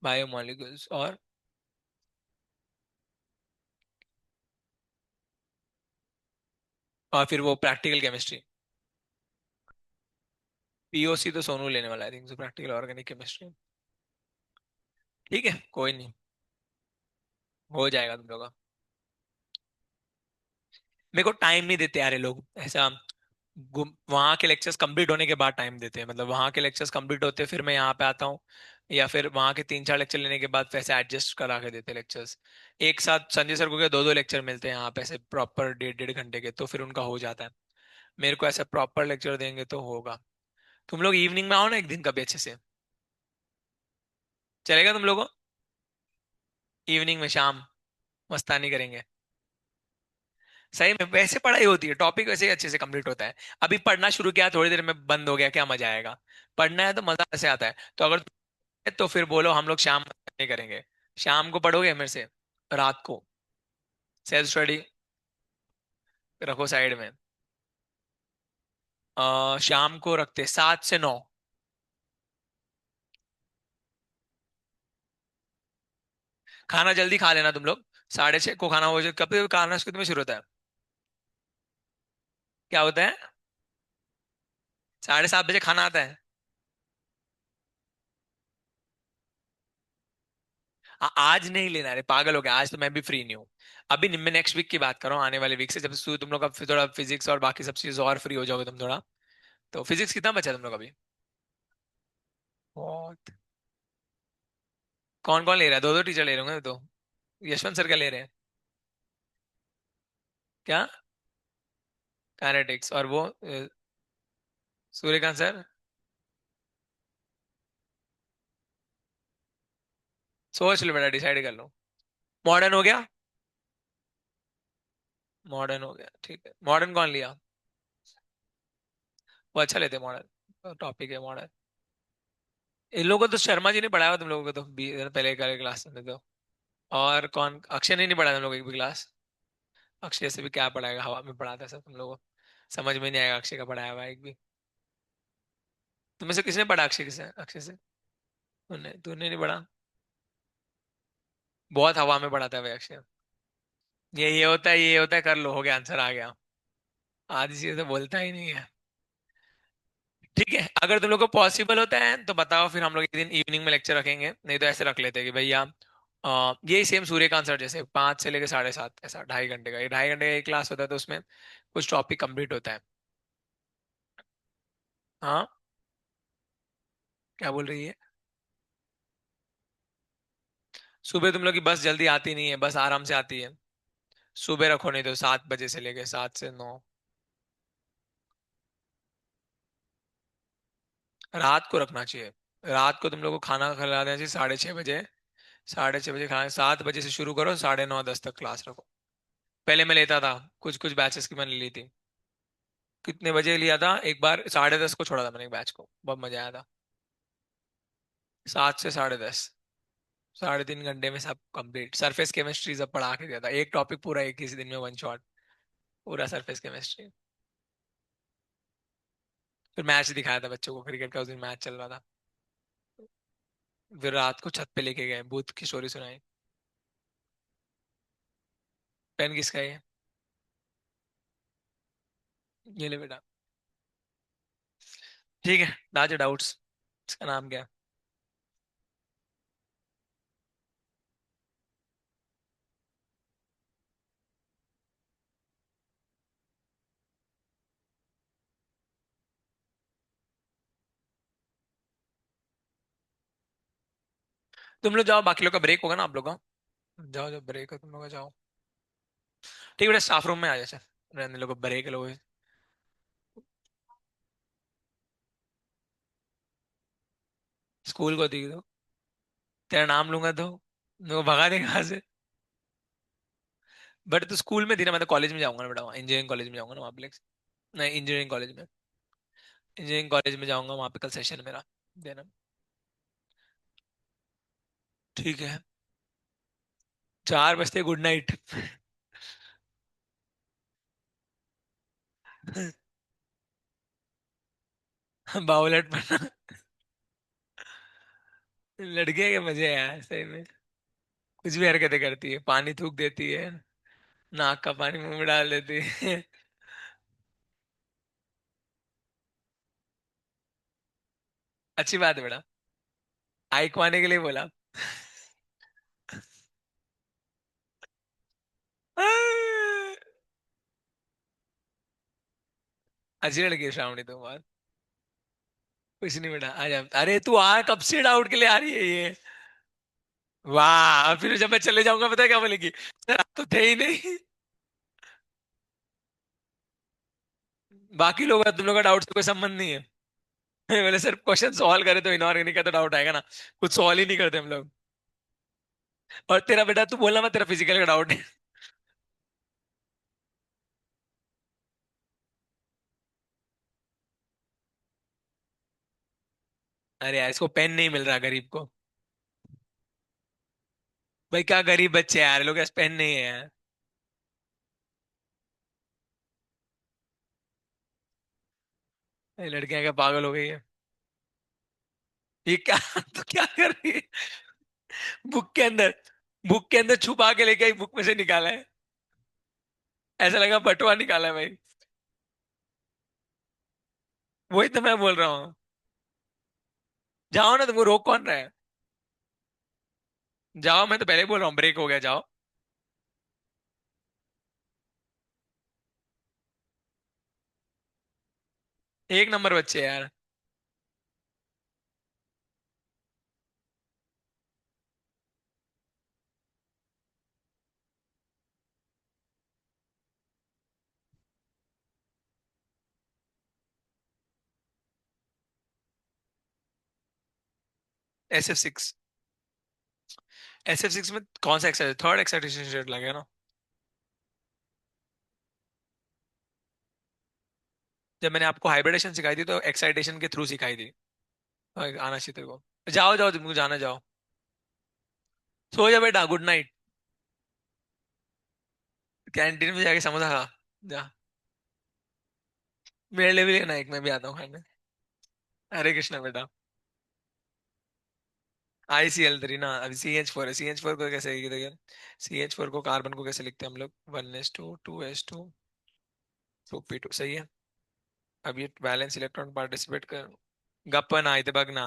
A: बायोमोलिक्यूल्स, और फिर वो प्रैक्टिकल केमिस्ट्री। पीओसी तो सोनू लेने वाला है, I think, practical organic chemistry. ठीक है, कोई नहीं, हो जाएगा तुम लोग का। मेरे को टाइम नहीं देते यार ये लोग ऐसा, वहाँ के लेक्चर्स कंप्लीट होने के बाद टाइम देते हैं, मतलब वहाँ के लेक्चर्स कंप्लीट होते हैं फिर मैं यहाँ पे आता हूँ, या फिर वहाँ के 3-4 लेक्चर लेने के बाद वैसे एडजस्ट करा के देते लेक्चर्स। एक साथ संजय सर को क्या 2-2 लेक्चर मिलते हैं यहाँ पे ऐसे प्रॉपर 1.5-1.5 घंटे के, तो फिर उनका हो जाता है। मेरे को ऐसा प्रॉपर लेक्चर देंगे तो होगा। तुम लोग इवनिंग में आओ ना एक दिन कभी अच्छे से, चलेगा तुम लोगों को? इवनिंग में, शाम, मस्तानी करेंगे। सही में वैसे पढ़ाई होती है, टॉपिक वैसे ही अच्छे से कंप्लीट होता है। अभी पढ़ना शुरू किया थोड़ी देर में बंद हो गया, क्या मजा आएगा। पढ़ना है तो मजा ऐसे आता है। तो अगर तो फिर बोलो हम लोग शाम में करेंगे। शाम को पढ़ोगे मेरे से, रात को सेल्फ स्टडी रखो साइड में। शाम को रखते 7 से 9। खाना जल्दी खा लेना तुम लोग, 6:30 को खाना हो जाए, कब तक खाना कितने में शुरू होता है? क्या होता है? 7:30 बजे खाना आता है। आज नहीं लेना रे, पागल हो गया, आज तो मैं भी फ्री नहीं हूँ। अभी मैं नेक्स्ट वीक की बात कर रहा हूँ, आने वाले वीक से, जब से तुम लोग का फिर थोड़ा फिजिक्स और बाकी सब चीज और फ्री हो जाओगे तुम थोड़ा। तो फिजिक्स कितना बचा है तुम लोग अभी? बहुत। कौन कौन ले रहा है, 2-2 टीचर ले रहे होंगे तो। यशवंत सर क्या ले रहे हैं? क्या? काइनेटिक्स, और वो सूर्यकांत सर? सोच लो बेटा, डिसाइड कर लो। मॉडर्न हो गया? मॉडर्न हो गया, ठीक है, मॉडर्न कौन लिया? वो अच्छा लेते मॉडर्न, टॉपिक है मॉडर्न। इन लोगों को तो शर्मा जी ने पढ़ाया हुआ तुम लोगों को तो, पहले का क्लास में तो। और कौन, अक्षय ने नहीं पढ़ाया तुम लोग एक भी क्लास? अक्षय से भी क्या पढ़ाएगा, हवा में पढ़ाता है सब तुम लोगों को, समझ में नहीं आएगा अक्षय का पढ़ाया हुआ एक भी। तुम्हें से किसने पढ़ा अक्षय से, अक्षय से? तूने तूने नहीं पढ़ा? बहुत हवा में पढ़ाता है भाई अक्षय। ये होता है, ये होता है, कर लो, हो गया, आंसर आ गया। आधी चीजें तो बोलता ही नहीं है। ठीक है, अगर तुम लोग को पॉसिबल होता है तो बताओ, फिर हम लोग एक दिन इवनिंग में लेक्चर रखेंगे, नहीं तो ऐसे रख लेते हैं कि भैया यही सेम सूर्यकांत सर जैसे 5 से लेकर 7:30, ऐसा 2.5 घंटे का, ये 2.5 घंटे का एक क्लास होता है, तो उसमें कुछ टॉपिक कंप्लीट होता है। हाँ, क्या बोल रही है? सुबह तुम लोग की बस जल्दी आती नहीं है, बस आराम से आती है। सुबह रखो, नहीं तो 7 बजे से लेकर 7 से 9। रात को रखना चाहिए। रात को तुम लोग को खाना खिला देना चाहिए 6:30 बजे। 6:30 बजे खाना, 7 बजे से शुरू करो, 9:30 10 तक क्लास रखो। पहले मैं लेता था, कुछ कुछ बैचेस की मैंने ली थी। कितने बजे लिया था, एक बार 10:30 को छोड़ा था मैंने एक बैच को, बहुत मजा आया था। 7 से 10:30, 3.5 घंटे में सब कंप्लीट, सरफेस केमिस्ट्री सब पढ़ा के दिया था, एक टॉपिक पूरा एक ही दिन में, वन शॉट, पूरा सरफेस केमिस्ट्री। फिर मैच दिखाया था बच्चों को, क्रिकेट का उस दिन मैच चल रहा था। फिर रात को छत पे लेके गए, भूत की स्टोरी सुनाई। पेन किसका है ये? ये ले बेटा। ठीक है, लार्ज डाउट्स। इसका नाम क्या है? तुम लोग जाओ, बाकी लोग का ब्रेक होगा ना आप लोग का। जाओ, जब ब्रेक है तुम लोग का जाओ। ठीक है बेटा, स्टाफ रूम में आ जाए। रहने लोग ब्रेक लोग। स्कूल को दी दो। तेरा नाम लूंगा तो मेरे को भगा देगा कहाँ से। बट तो स्कूल में थी ना, मैं तो कॉलेज में जाऊंगा ना बेटा, इंजीनियरिंग कॉलेज में जाऊंगा ना वहाँ पे। नहीं, इंजीनियरिंग कॉलेज में। इंजीनियरिंग कॉलेज में जाऊंगा, वहाँ पे कल सेशन है मेरा, देना। ठीक है। 4 बजते गुड नाइट। बाउलेट पर। लड़के के मजे हैं यार सही में। कुछ भी हरकतें करती है, पानी थूक देती है, नाक का पानी मुंह में डाल देती है। अच्छी बात है बेटा। आई को आने के लिए बोला। अच्छी लड़की है श्रावणी तो बात। कुछ नहीं बेटा, आ जा। अरे तू आ, कब से डाउट के लिए आ रही है ये? वाह, और फिर जब मैं चले जाऊंगा पता है क्या बोलेगी? सर आप तो थे ही नहीं। बाकी लोग, तुम लोग का डाउट से कोई संबंध नहीं है। मैंने सिर्फ क्वेश्चन सॉल्व करे तो इग्नोर करने का तो डाउट आएगा ना। कुछ सॉल्व ही नहीं करते हम लोग। और तेरा बेटा, तू बोलना मत तेरा फिजिकल का डाउट है। अरे यार, इसको पेन नहीं मिल रहा गरीब को। भाई क्या गरीब बच्चे हैं यार, लोग के पास पेन नहीं है यार। ये लड़कियां क्या पागल हो गई है? ये क्या तो क्या कर रही है? बुक के अंदर, बुक के अंदर छुपा के लेके आई, बुक में से निकाला है। ऐसा लगा बटुआ निकाला है भाई। वही तो मैं बोल रहा हूँ। जाओ ना, तुमको रोक कौन रहा है? जाओ, मैं तो पहले ही बोल रहा हूँ, ब्रेक हो गया, जाओ। 1 नंबर बच्चे यार। SF6। SF6 में कौन सा एक्साइटेशन, थर्ड एक्साइटेशन शेड लगे ना? जब मैंने आपको हाइब्रिडेशन सिखाई थी तो एक्साइटेशन के थ्रू सिखाई थी। तो आना चाहिए तेरे को। जाओ जाओ, तुमको जाना, जाओ। सो जा बेटा, गुड नाइट। कैंटीन में जाके समोसा खा। जा। मेरे लिए भी लेना एक, मैं भी आता हूँ खाने। हरे कृष्णा बेटा। ICl3 ना, अभी CH4 है। CH4 को कैसे देखिए? CH4 को, कार्बन को कैसे लिखते हैं हम लोग? 1s2 2s2 2p2, सही है। अब ये बैलेंस इलेक्ट्रॉन पार्टिसिपेट कर। गप्पा ना इथे बघ ना.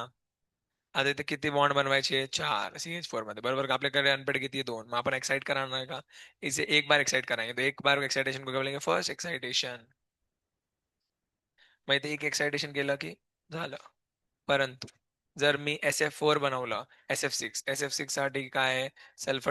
A: आता इथे किती बॉन्ड बनवायचे? 4 CH4 मध्ये, बरोबर का? आपल्याकडे अनपेड किती आहे? 2. मग आपण एक्साइट करणार का? इसे एक बार एक्साइट कराएंगे, तो एक बार एक्साइटेशन को क्या बोलेंगे? First excitation. मग इथे एक एक्साइटेशन केलं की झालं. परंतु जर मी SF4 बनवलं, SF6 साठी काय आहे? सल्फर